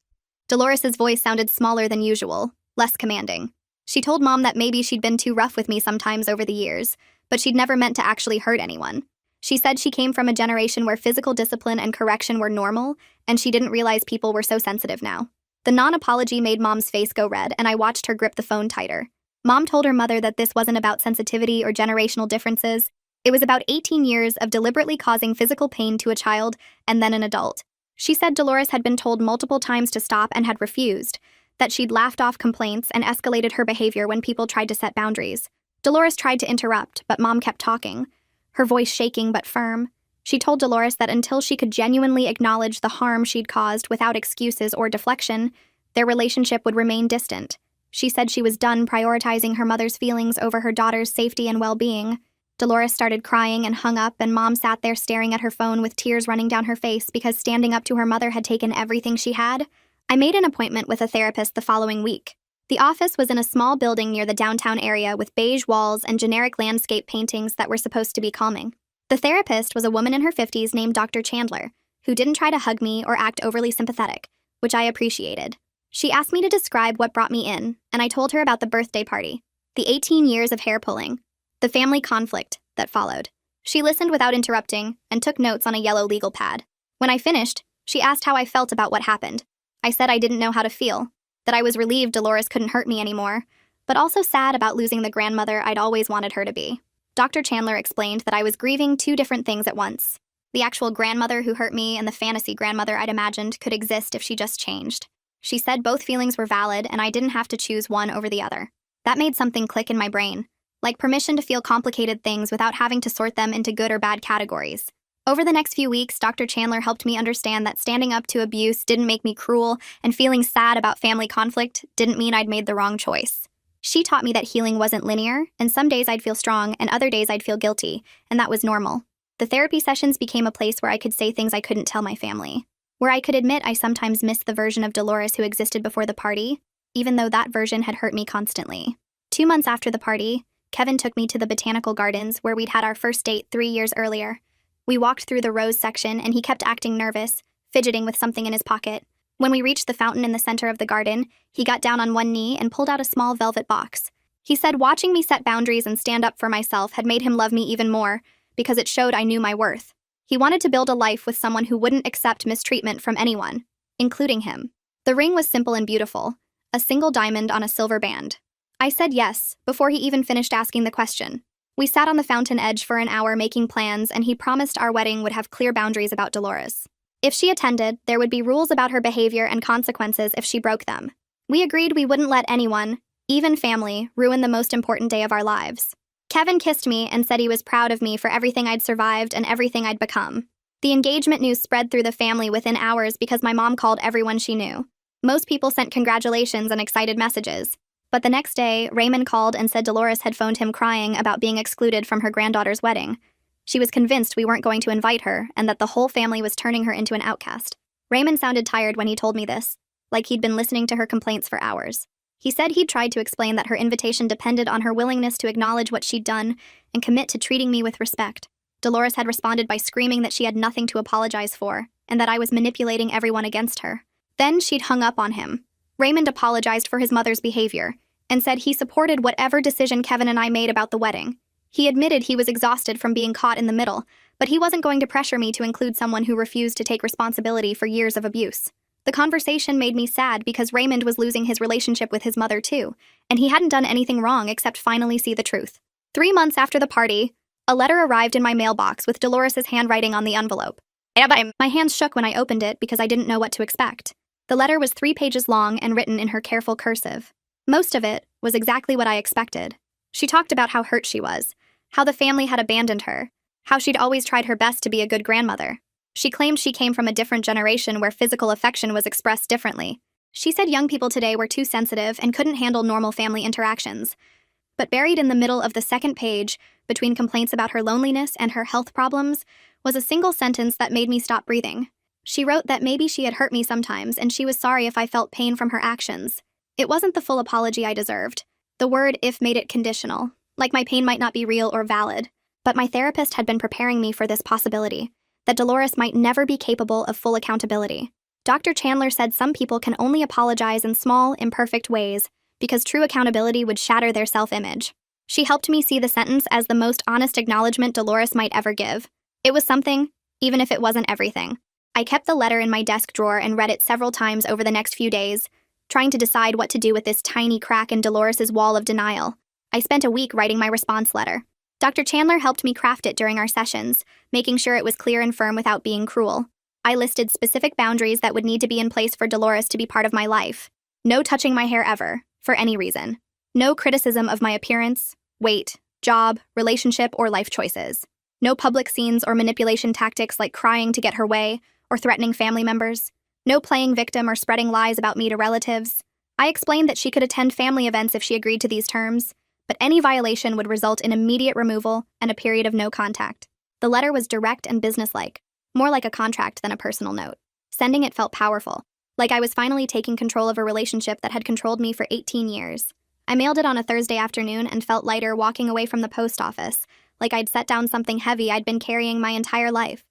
[SPEAKER 1] Dolores's voice sounded smaller than usual, less commanding. She told Mom that maybe she'd been too rough with me sometimes over the years, but she'd never meant to actually hurt anyone. She said she came from a generation where physical discipline and correction were normal, and she didn't realize people were so sensitive now. The non-apology made Mom's face go red, and I watched her grip the phone tighter. Mom told her mother that this wasn't about sensitivity or generational differences. It was about 18 years of deliberately causing physical pain to a child and then an adult. She said Dolores had been told multiple times to stop and had refused, that she'd laughed off complaints and escalated her behavior when people tried to set boundaries. Dolores tried to interrupt, but Mom kept talking, her voice shaking but firm. She told Dolores that until she could genuinely acknowledge the harm she'd caused without excuses or deflection, their relationship would remain distant. She said she was done prioritizing her mother's feelings over her daughter's safety and well-being. Dolores started crying and hung up, and Mom sat there staring at her phone with tears running down her face because standing up to her mother had taken everything she had. I made an appointment with a therapist the following week. The office was in a small building near the downtown area with beige walls and generic landscape paintings that were supposed to be calming. The therapist was a woman in her 50s named Dr. Chandler, who didn't try to hug me or act overly sympathetic, which I appreciated. She asked me to describe what brought me in, and I told her about the birthday party, the 18 years of hair pulling, the family conflict that followed. She listened without interrupting and took notes on a yellow legal pad. When I finished, she asked how I felt about what happened. I said I didn't know how to feel, that I was relieved Dolores couldn't hurt me anymore, but also sad about losing the grandmother I'd always wanted her to be. Dr. Chandler explained that I was grieving 2 different things at once. The actual grandmother who hurt me and the fantasy grandmother I'd imagined could exist if she just changed. She said both feelings were valid and I didn't have to choose one over the other. That made something click in my brain, like permission to feel complicated things without having to sort them into good or bad categories. Over the next few weeks, Dr. Chandler helped me understand that standing up to abuse didn't make me cruel, and feeling sad about family conflict didn't mean I'd made the wrong choice. She taught me that healing wasn't linear, and some days I'd feel strong and other days I'd feel guilty, and that was normal. The therapy sessions became a place where I could say things I couldn't tell my family, where I could admit I sometimes missed the version of Dolores who existed before the party, even though that version had hurt me constantly. 2 months after the party, Kevin took me to the botanical gardens where we'd had our first date 3 years earlier. We walked through the rose section and he kept acting nervous, fidgeting with something in his pocket. When we reached the fountain in the center of the garden, he got down on one knee and pulled out a small velvet box. He said watching me set boundaries and stand up for myself had made him love me even more because it showed I knew my worth. He wanted to build a life with someone who wouldn't accept mistreatment from anyone, including him. The ring was simple and beautiful, a single diamond on a silver band. I said yes, before he even finished asking the question. We sat on the fountain edge for an hour making plans, and he promised our wedding would have clear boundaries about Dolores. If she attended, there would be rules about her behavior and consequences if she broke them. We agreed we wouldn't let anyone, even family, ruin the most important day of our lives. Kevin kissed me and said he was proud of me for everything I'd survived and everything I'd become. The engagement news spread through the family within hours because my mom called everyone she knew. Most people sent congratulations and excited messages. But the next day, Raymond called and said Dolores had phoned him crying about being excluded from her granddaughter's wedding. She was convinced we weren't going to invite her and that the whole family was turning her into an outcast. Raymond sounded tired when he told me this, like he'd been listening to her complaints for hours. He said he'd tried to explain that her invitation depended on her willingness to acknowledge what she'd done and commit to treating me with respect. Dolores had responded by screaming that she had nothing to apologize for and that I was manipulating everyone against her. Then she'd hung up on him. Raymond apologized for his mother's behavior, and said he supported whatever decision Kevin and I made about the wedding. He admitted he was exhausted from being caught in the middle, but he wasn't going to pressure me to include someone who refused to take responsibility for years of abuse. The conversation made me sad because Raymond was losing his relationship with his mother too, and he hadn't done anything wrong except finally see the truth. 3 months after the party, a letter arrived in my mailbox with Dolores' handwriting on the envelope. My hands shook when I opened it because I didn't know what to expect. The letter was 3 pages long and written in her careful cursive. Most of it was exactly what I expected. She talked about how hurt she was, how the family had abandoned her, how she'd always tried her best to be a good grandmother. She claimed she came from a different generation where physical affection was expressed differently. She said young people today were too sensitive and couldn't handle normal family interactions. But buried in the middle of the second page, between complaints about her loneliness and her health problems, was a single sentence that made me stop breathing. She wrote that maybe she had hurt me sometimes and she was sorry if I felt pain from her actions. It wasn't the full apology I deserved. The word "if" made it conditional, like my pain might not be real or valid. But my therapist had been preparing me for this possibility, that Dolores might never be capable of full accountability. Dr. Chandler said some people can only apologize in small, imperfect ways because true accountability would shatter their self-image. She helped me see the sentence as the most honest acknowledgement Dolores might ever give. It was something, even if it wasn't everything. I kept the letter in my desk drawer and read it several times over the next few days, trying to decide what to do with this tiny crack in Dolores' wall of denial. I spent a week writing my response letter. Dr. Chandler helped me craft it during our sessions, making sure it was clear and firm without being cruel. I listed specific boundaries that would need to be in place for Dolores to be part of my life. No touching my hair ever, for any reason. No criticism of my appearance, weight, job, relationship, or life choices. No public scenes or manipulation tactics like crying to get her way or threatening family members. No playing victim or spreading lies about me to relatives. I explained that she could attend family events if she agreed to these terms, but any violation would result in immediate removal and a period of no contact. The letter was direct and businesslike, more like a contract than a personal note. Sending it felt powerful, like I was finally taking control of a relationship that had controlled me for 18 years. I mailed it on a Thursday afternoon and felt lighter walking away from the post office, like I'd set down something heavy I'd been carrying my entire life.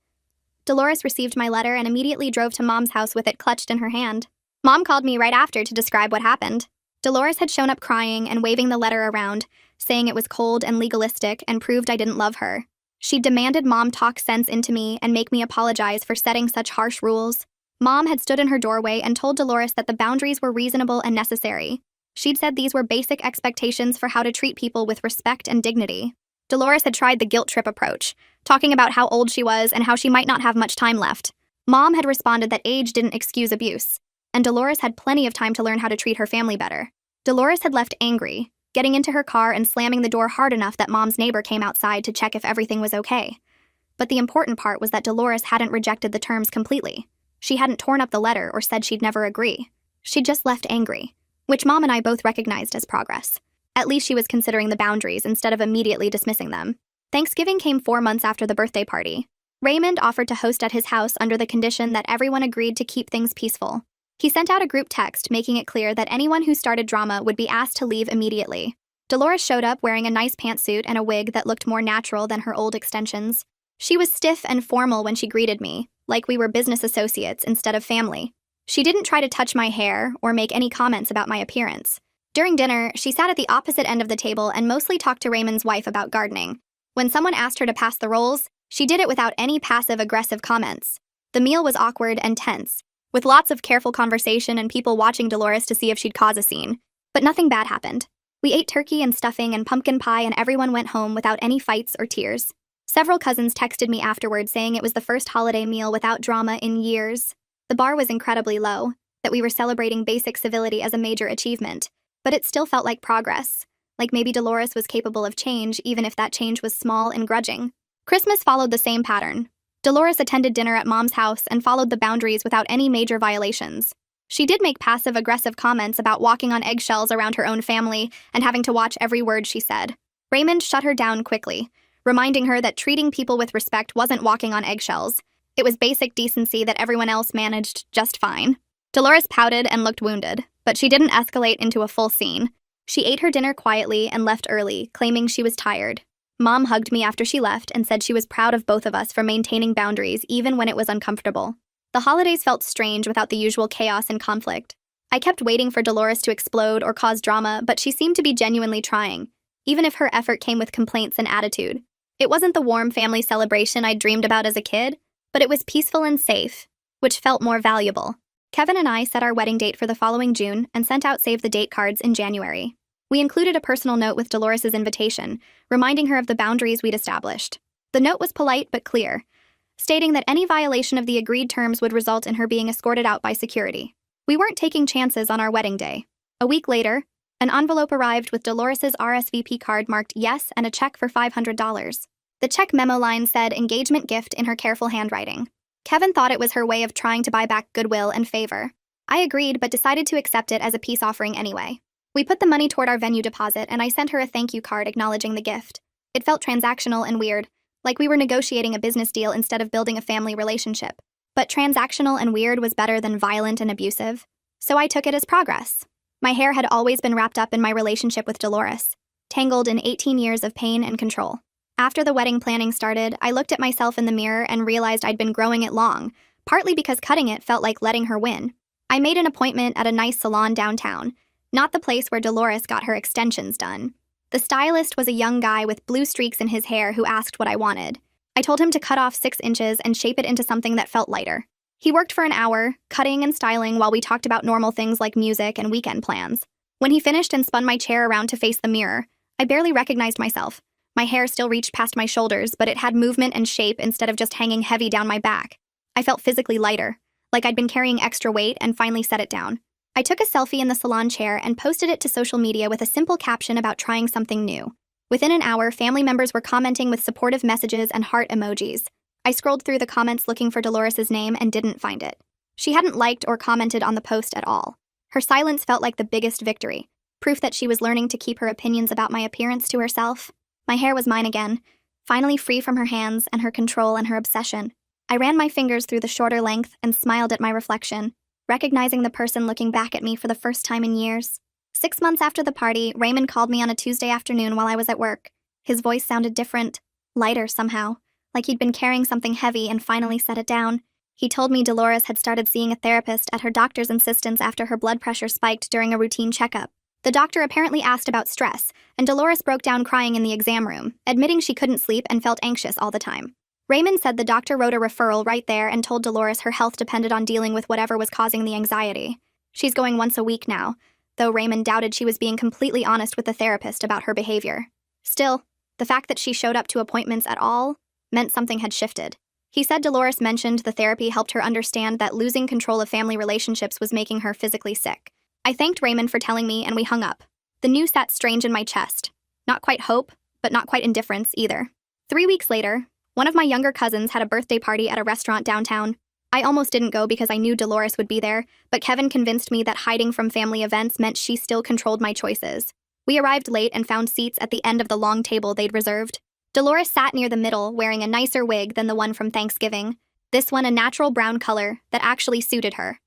[SPEAKER 1] Dolores received my letter and immediately drove to Mom's house with it clutched in her hand. Mom called me right after to describe what happened. Dolores had shown up crying and waving the letter around, saying it was cold and legalistic and proved I didn't love her. She demanded Mom talk sense into me and make me apologize for setting such harsh rules. Mom had stood in her doorway and told Dolores that the boundaries were reasonable and necessary. She'd said these were basic expectations for how to treat people with respect and dignity. Dolores had tried the guilt trip approach, talking about how old she was and how she might not have much time left. Mom had responded that age didn't excuse abuse, and Dolores had plenty of time to learn how to treat her family better. Dolores had left angry, getting into her car and slamming the door hard enough that Mom's neighbor came outside to check if everything was okay. But the important part was that Dolores hadn't rejected the terms completely. She hadn't torn up the letter or said she'd never agree. She'd just left angry, which Mom and I both recognized as progress. At least she was considering the boundaries instead of immediately dismissing them. Thanksgiving came 4 months after the birthday party. Raymond offered to host at his house under the condition that everyone agreed to keep things peaceful. He sent out a group text making it clear that anyone who started drama would be asked to leave immediately. Dolores showed up wearing a nice pantsuit and a wig that looked more natural than her old extensions. She was stiff and formal when she greeted me, like we were business associates instead of family. She didn't try to touch my hair or make any comments about my appearance. During dinner, she sat at the opposite end of the table and mostly talked to Raymond's wife about gardening. When someone asked her to pass the rolls, she did it without any passive-aggressive comments. The meal was awkward and tense, with lots of careful conversation and people watching Dolores to see if she'd cause a scene. But nothing bad happened. We ate turkey and stuffing and pumpkin pie and everyone went home without any fights or tears. Several cousins texted me afterward saying it was the first holiday meal without drama in years. The bar was incredibly low, that we were celebrating basic civility as a major achievement, but it still felt like progress, like maybe Dolores was capable of change even if that change was small and grudging. Christmas followed the same pattern. Dolores attended dinner at Mom's house and followed the boundaries without any major violations. She did make passive-aggressive comments about walking on eggshells around her own family and having to watch every word she said. Raymond shut her down quickly, reminding her that treating people with respect wasn't walking on eggshells. It was basic decency that everyone else managed just fine. Dolores pouted and looked wounded, but she didn't escalate into a full scene. She ate her dinner quietly and left early, claiming she was tired. Mom hugged me after she left and said she was proud of both of us for maintaining boundaries even when it was uncomfortable. The holidays felt strange without the usual chaos and conflict. I kept waiting for Dolores to explode or cause drama, but she seemed to be genuinely trying, even if her effort came with complaints and attitude. It wasn't the warm family celebration I'd dreamed about as a kid, but it was peaceful and safe, which felt more valuable. Kevin and I set our wedding date for the following June and sent out save the date cards in January. We included a personal note with Dolores's invitation, reminding her of the boundaries we'd established. The note was polite but clear, stating that any violation of the agreed terms would result in her being escorted out by security. We weren't taking chances on our wedding day. A week later, an envelope arrived with Dolores's RSVP card marked yes and a check for $500. The check memo line said engagement gift in her careful handwriting. Kevin thought it was her way of trying to buy back goodwill and favor. I agreed but decided to accept it as a peace offering anyway. We put the money toward our venue deposit and I sent her a thank you card acknowledging the gift. It felt transactional and weird, like we were negotiating a business deal instead of building a family relationship. But transactional and weird was better than violent and abusive, so I took it as progress. My hair had always been wrapped up in my relationship with Dolores, tangled in 18 years of pain and control. After the wedding planning started, I looked at myself in the mirror and realized I'd been growing it long, partly because cutting it felt like letting her win. I made an appointment at a nice salon downtown, not the place where Dolores got her extensions done. The stylist was a young guy with blue streaks in his hair who asked what I wanted. I told him to cut off 6 inches and shape it into something that felt lighter. He worked for an hour, cutting and styling while we talked about normal things like music and weekend plans. When he finished and spun my chair around to face the mirror, I barely recognized myself. My hair still reached past my shoulders, but it had movement and shape instead of just hanging heavy down my back. I felt physically lighter, like I'd been carrying extra weight and finally set it down. I took a selfie in the salon chair and posted it to social media with a simple caption about trying something new. Within an hour, family members were commenting with supportive messages and heart emojis. I scrolled through the comments looking for Dolores's name and didn't find it. She hadn't liked or commented on the post at all. Her silence felt like the biggest victory, proof that she was learning to keep her opinions about my appearance to herself. My hair was mine again, finally free from her hands and her control and her obsession. I ran my fingers through the shorter length and smiled at my reflection, recognizing the person looking back at me for the first time in years. 6 months after the party, Raymond called me on a Tuesday afternoon while I was at work. His voice sounded different, lighter somehow, like he'd been carrying something heavy and finally set it down. He told me Dolores had started seeing a therapist at her doctor's insistence after her blood pressure spiked during a routine checkup. The doctor apparently asked about stress, and Dolores broke down crying in the exam room, admitting she couldn't sleep and felt anxious all the time. Raymond said the doctor wrote a referral right there and told Dolores her health depended on dealing with whatever was causing the anxiety. She's going once a week now, though Raymond doubted she was being completely honest with the therapist about her behavior. Still, the fact that she showed up to appointments at all meant something had shifted. He said Dolores mentioned the therapy helped her understand that losing control of family relationships was making her physically sick. I thanked Raymond for telling me and we hung up. The news sat strange in my chest. Not quite hope, but not quite indifference either. 3 weeks later, one of my younger cousins had a birthday party at a restaurant downtown. I almost didn't go because I knew Dolores would be there, but Kevin convinced me that hiding from family events meant she still controlled my choices. We arrived late and found seats at the end of the long table they'd reserved. Dolores sat near the middle, wearing a nicer wig than the one from Thanksgiving, this one a natural brown color that actually suited her.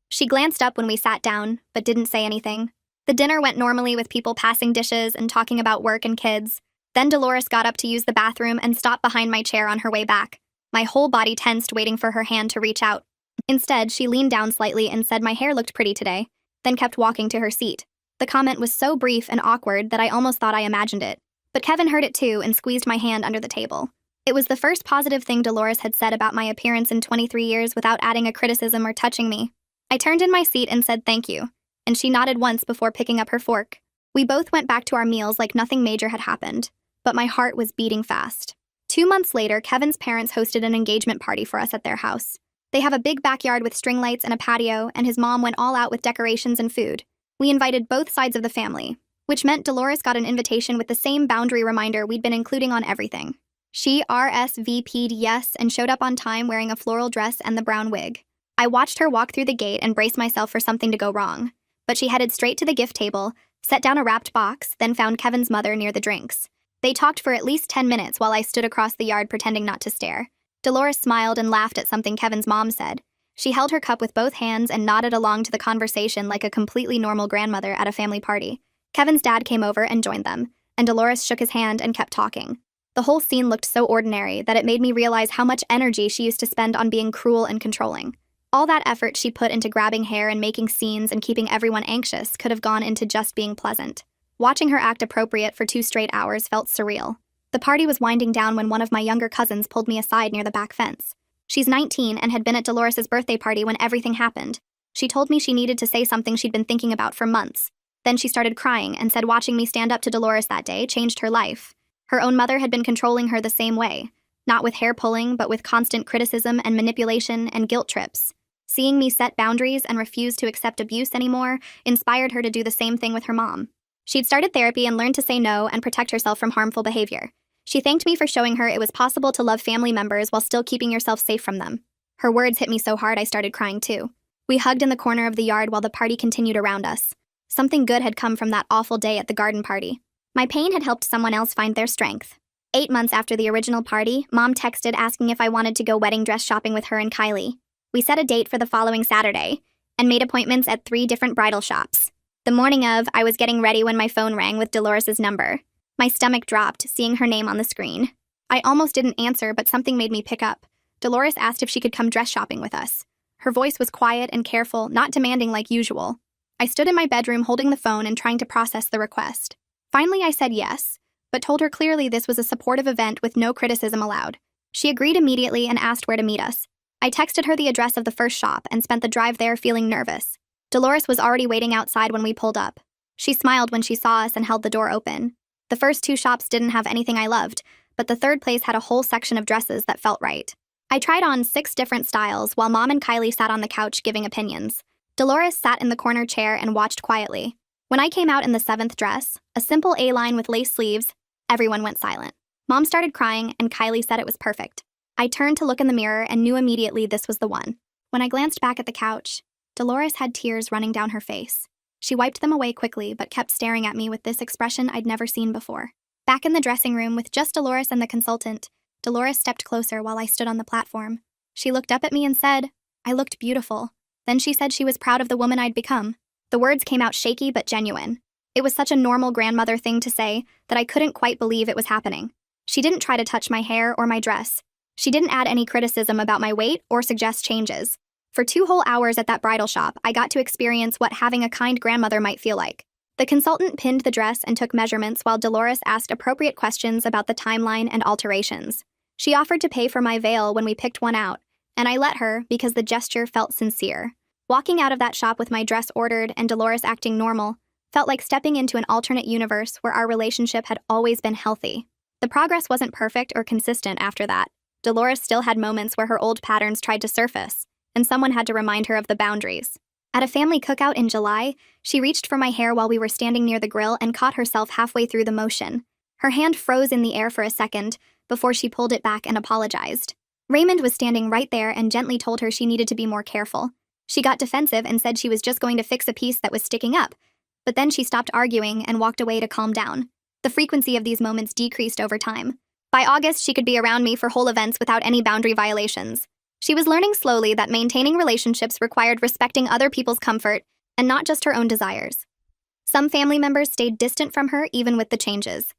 [SPEAKER 1] She glanced up when we sat down, but didn't say anything. The dinner went normally with people passing dishes and talking about work and kids. Then Dolores got up to use the bathroom and stopped behind my chair on her way back. My whole body tensed waiting for her hand to reach out. Instead, she leaned down slightly and said my hair looked pretty today, then kept walking to her seat. The comment was so brief and awkward that I almost thought I imagined it. But Kevin heard it too and squeezed my hand under the table. It was the first positive thing Dolores had said about my appearance in 23 years without adding a criticism or touching me. I turned in my seat and said thank you, and she nodded once before picking up her fork. We both went back to our meals like nothing major had happened, but my heart was beating fast. 2 months later, Kevin's parents hosted an engagement party for us at their house. They have a big backyard with string lights and a patio, and his mom went all out with decorations and food. We invited both sides of the family, which meant Dolores got an invitation with the same boundary reminder we'd been including on everything. She RSVP'd yes and showed up on time wearing a floral dress and the brown wig. I watched her walk through the gate and braced myself for something to go wrong, but she headed straight to the gift table, set down a wrapped box, then found Kevin's mother near the drinks. They talked for at least 10 minutes while I stood across the yard pretending not to stare. Dolores smiled and laughed at something Kevin's mom said. She held her cup with both hands and nodded along to the conversation like a completely normal grandmother at a family party. Kevin's dad came over and joined them, and Dolores shook his hand and kept talking. The whole scene looked so ordinary that it made me realize how much energy she used to spend on being cruel and controlling. All that effort she put into grabbing hair and making scenes and keeping everyone anxious could have gone into just being pleasant. Watching her act appropriate for 2 straight hours felt surreal. The party was winding down when one of my younger cousins pulled me aside near the back fence. She's 19 and had been at Dolores' birthday party when everything happened. She told me she needed to say something she'd been thinking about for months. Then she started crying and said watching me stand up to Dolores that day changed her life. Her own mother had been controlling her the same way, not with hair pulling, but with constant criticism and manipulation and guilt trips. Seeing me set boundaries and refuse to accept abuse anymore inspired her to do the same thing with her mom. She'd started therapy and learned to say no and protect herself from harmful behavior. She thanked me for showing her it was possible to love family members while still keeping yourself safe from them. Her words hit me so hard I started crying too. We hugged in the corner of the yard while the party continued around us. Something good had come from that awful day at the garden party. My pain had helped someone else find their strength. 8 months after the original party, Mom texted asking if I wanted to go wedding dress shopping with her and Kylie. We set a date for the following Saturday and made appointments at 3 different bridal shops. The morning of, I was getting ready when my phone rang with Dolores' number. My stomach dropped, seeing her name on the screen. I almost didn't answer, but something made me pick up. Dolores asked if she could come dress shopping with us. Her voice was quiet and careful, not demanding like usual. I stood in my bedroom holding the phone and trying to process the request. Finally, I said yes, but told her clearly this was a supportive event with no criticism allowed. She agreed immediately and asked where to meet us. I texted her the address of the first shop and spent the drive there feeling nervous. Dolores was already waiting outside when we pulled up. She smiled when she saw us and held the door open. The first 2 shops didn't have anything I loved, but the third place had a whole section of dresses that felt right. I tried on 6 different styles while Mom and Kylie sat on the couch giving opinions. Dolores sat in the corner chair and watched quietly. When I came out in the 7th dress, a simple A-line with lace sleeves, everyone went silent. Mom started crying and Kylie said it was perfect. I turned to look in the mirror and knew immediately this was the one. When I glanced back at the couch, Dolores had tears running down her face. She wiped them away quickly but kept staring at me with this expression I'd never seen before. Back in the dressing room with just Dolores and the consultant, Dolores stepped closer while I stood on the platform. She looked up at me and said, I looked beautiful. Then she said she was proud of the woman I'd become. The words came out shaky but genuine. It was such a normal grandmother thing to say that I couldn't quite believe it was happening. She didn't try to touch my hair or my dress. She didn't add any criticism about my weight or suggest changes. For 2 whole hours at that bridal shop, I got to experience what having a kind grandmother might feel like. The consultant pinned the dress and took measurements while Dolores asked appropriate questions about the timeline and alterations. She offered to pay for my veil when we picked one out, and I let her because the gesture felt sincere. Walking out of that shop with my dress ordered and Dolores acting normal felt like stepping into an alternate universe where our relationship had always been healthy. The progress wasn't perfect or consistent after that. Dolores still had moments where her old patterns tried to surface, and someone had to remind her of the boundaries. At a family cookout in July, she reached for my hair while we were standing near the grill and caught herself halfway through the motion. Her hand froze in the air for a second before she pulled it back and apologized. Raymond was standing right there and gently told her she needed to be more careful. She got defensive and said she was just going to fix a piece that was sticking up, but then she stopped arguing and walked away to calm down. The frequency of these moments decreased over time. By August, she could be around me for whole events without any boundary violations. She was learning slowly that maintaining relationships required respecting other people's comfort and not just her own desires. Some family members stayed distant from her even with the changes.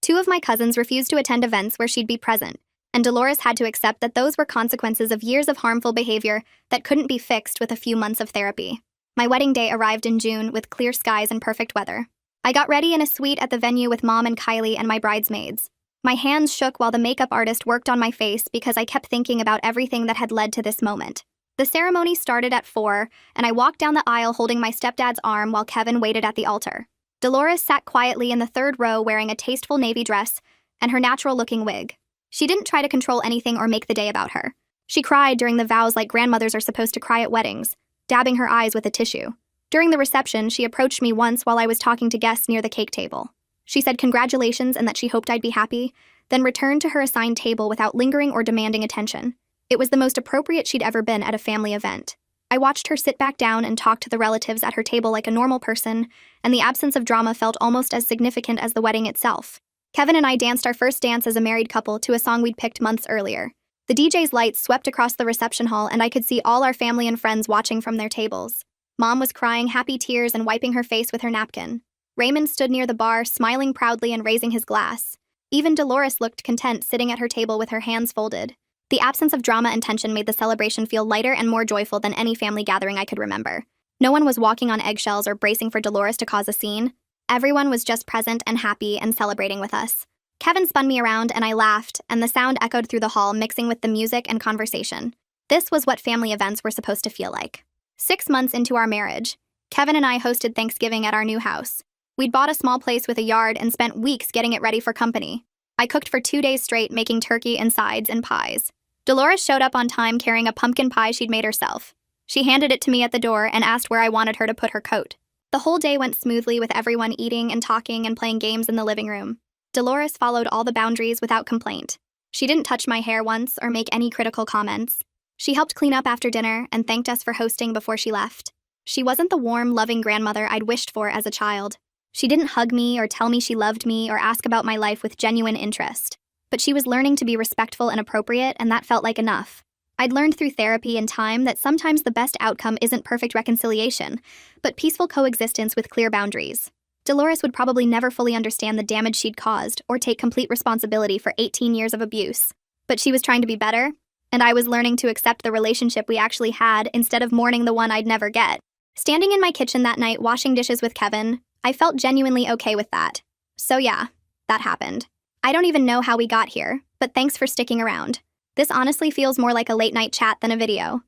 [SPEAKER 1] 2 of my cousins refused to attend events where she'd be present, and Dolores had to accept that those were consequences of years of harmful behavior that couldn't be fixed with a few months of therapy. My wedding day arrived in June with clear skies and perfect weather. I got ready in a suite at the venue with Mom and Kylie and my bridesmaids. My hands shook while the makeup artist worked on my face because I kept thinking about everything that had led to this moment. The ceremony started at 4, and I walked down the aisle holding my stepdad's arm while Kevin waited at the altar. Dolores sat quietly in the 3rd row wearing a tasteful navy dress and her natural-looking wig. She didn't try to control anything or make the day about her. She cried during the vows like grandmothers are supposed to cry at weddings, dabbing her eyes with a tissue. During the reception, she approached me once while I was talking to guests near the cake table. She said congratulations and that she hoped I'd be happy, then returned to her assigned table without lingering or demanding attention. It was the most appropriate she'd ever been at a family event. I watched her sit back down and talk to the relatives at her table like a normal person, and the absence of drama felt almost as significant as the wedding itself. Kevin and I danced our first dance as a married couple to a song we'd picked months earlier. The DJ's lights swept across the reception hall, and I could see all our family and friends watching from their tables. Mom was crying happy tears and wiping her face with her napkin. Raymond stood near the bar, smiling proudly and raising his glass. Even Dolores looked content sitting at her table with her hands folded. The absence of drama and tension made the celebration feel lighter and more joyful than any family gathering I could remember. No one was walking on eggshells or bracing for Dolores to cause a scene. Everyone was just present and happy and celebrating with us. Kevin spun me around and I laughed, and the sound echoed through the hall, mixing with the music and conversation. This was what family events were supposed to feel like. 6 months into our marriage, Kevin and I hosted Thanksgiving at our new house. We'd bought a small place with a yard and spent weeks getting it ready for company. I cooked for 2 days straight, making turkey and sides and pies. Dolores showed up on time carrying a pumpkin pie she'd made herself. She handed it to me at the door and asked where I wanted her to put her coat. The whole day went smoothly with everyone eating and talking and playing games in the living room. Dolores followed all the boundaries without complaint. She didn't touch my hair once or make any critical comments. She helped clean up after dinner and thanked us for hosting before she left. She wasn't the warm, loving grandmother I'd wished for as a child. She didn't hug me or tell me she loved me or ask about my life with genuine interest. But she was learning to be respectful and appropriate, and that felt like enough. I'd learned through therapy and time that sometimes the best outcome isn't perfect reconciliation, but peaceful coexistence with clear boundaries. Dolores would probably never fully understand the damage she'd caused or take complete responsibility for 18 years of abuse. But she was trying to be better, and I was learning to accept the relationship we actually had instead of mourning the one I'd never get. Standing in my kitchen that night washing dishes with Kevin, I felt genuinely okay with that. So yeah, that happened. I don't even know how we got here, but thanks for sticking around. This honestly feels more like a late-night chat than a video.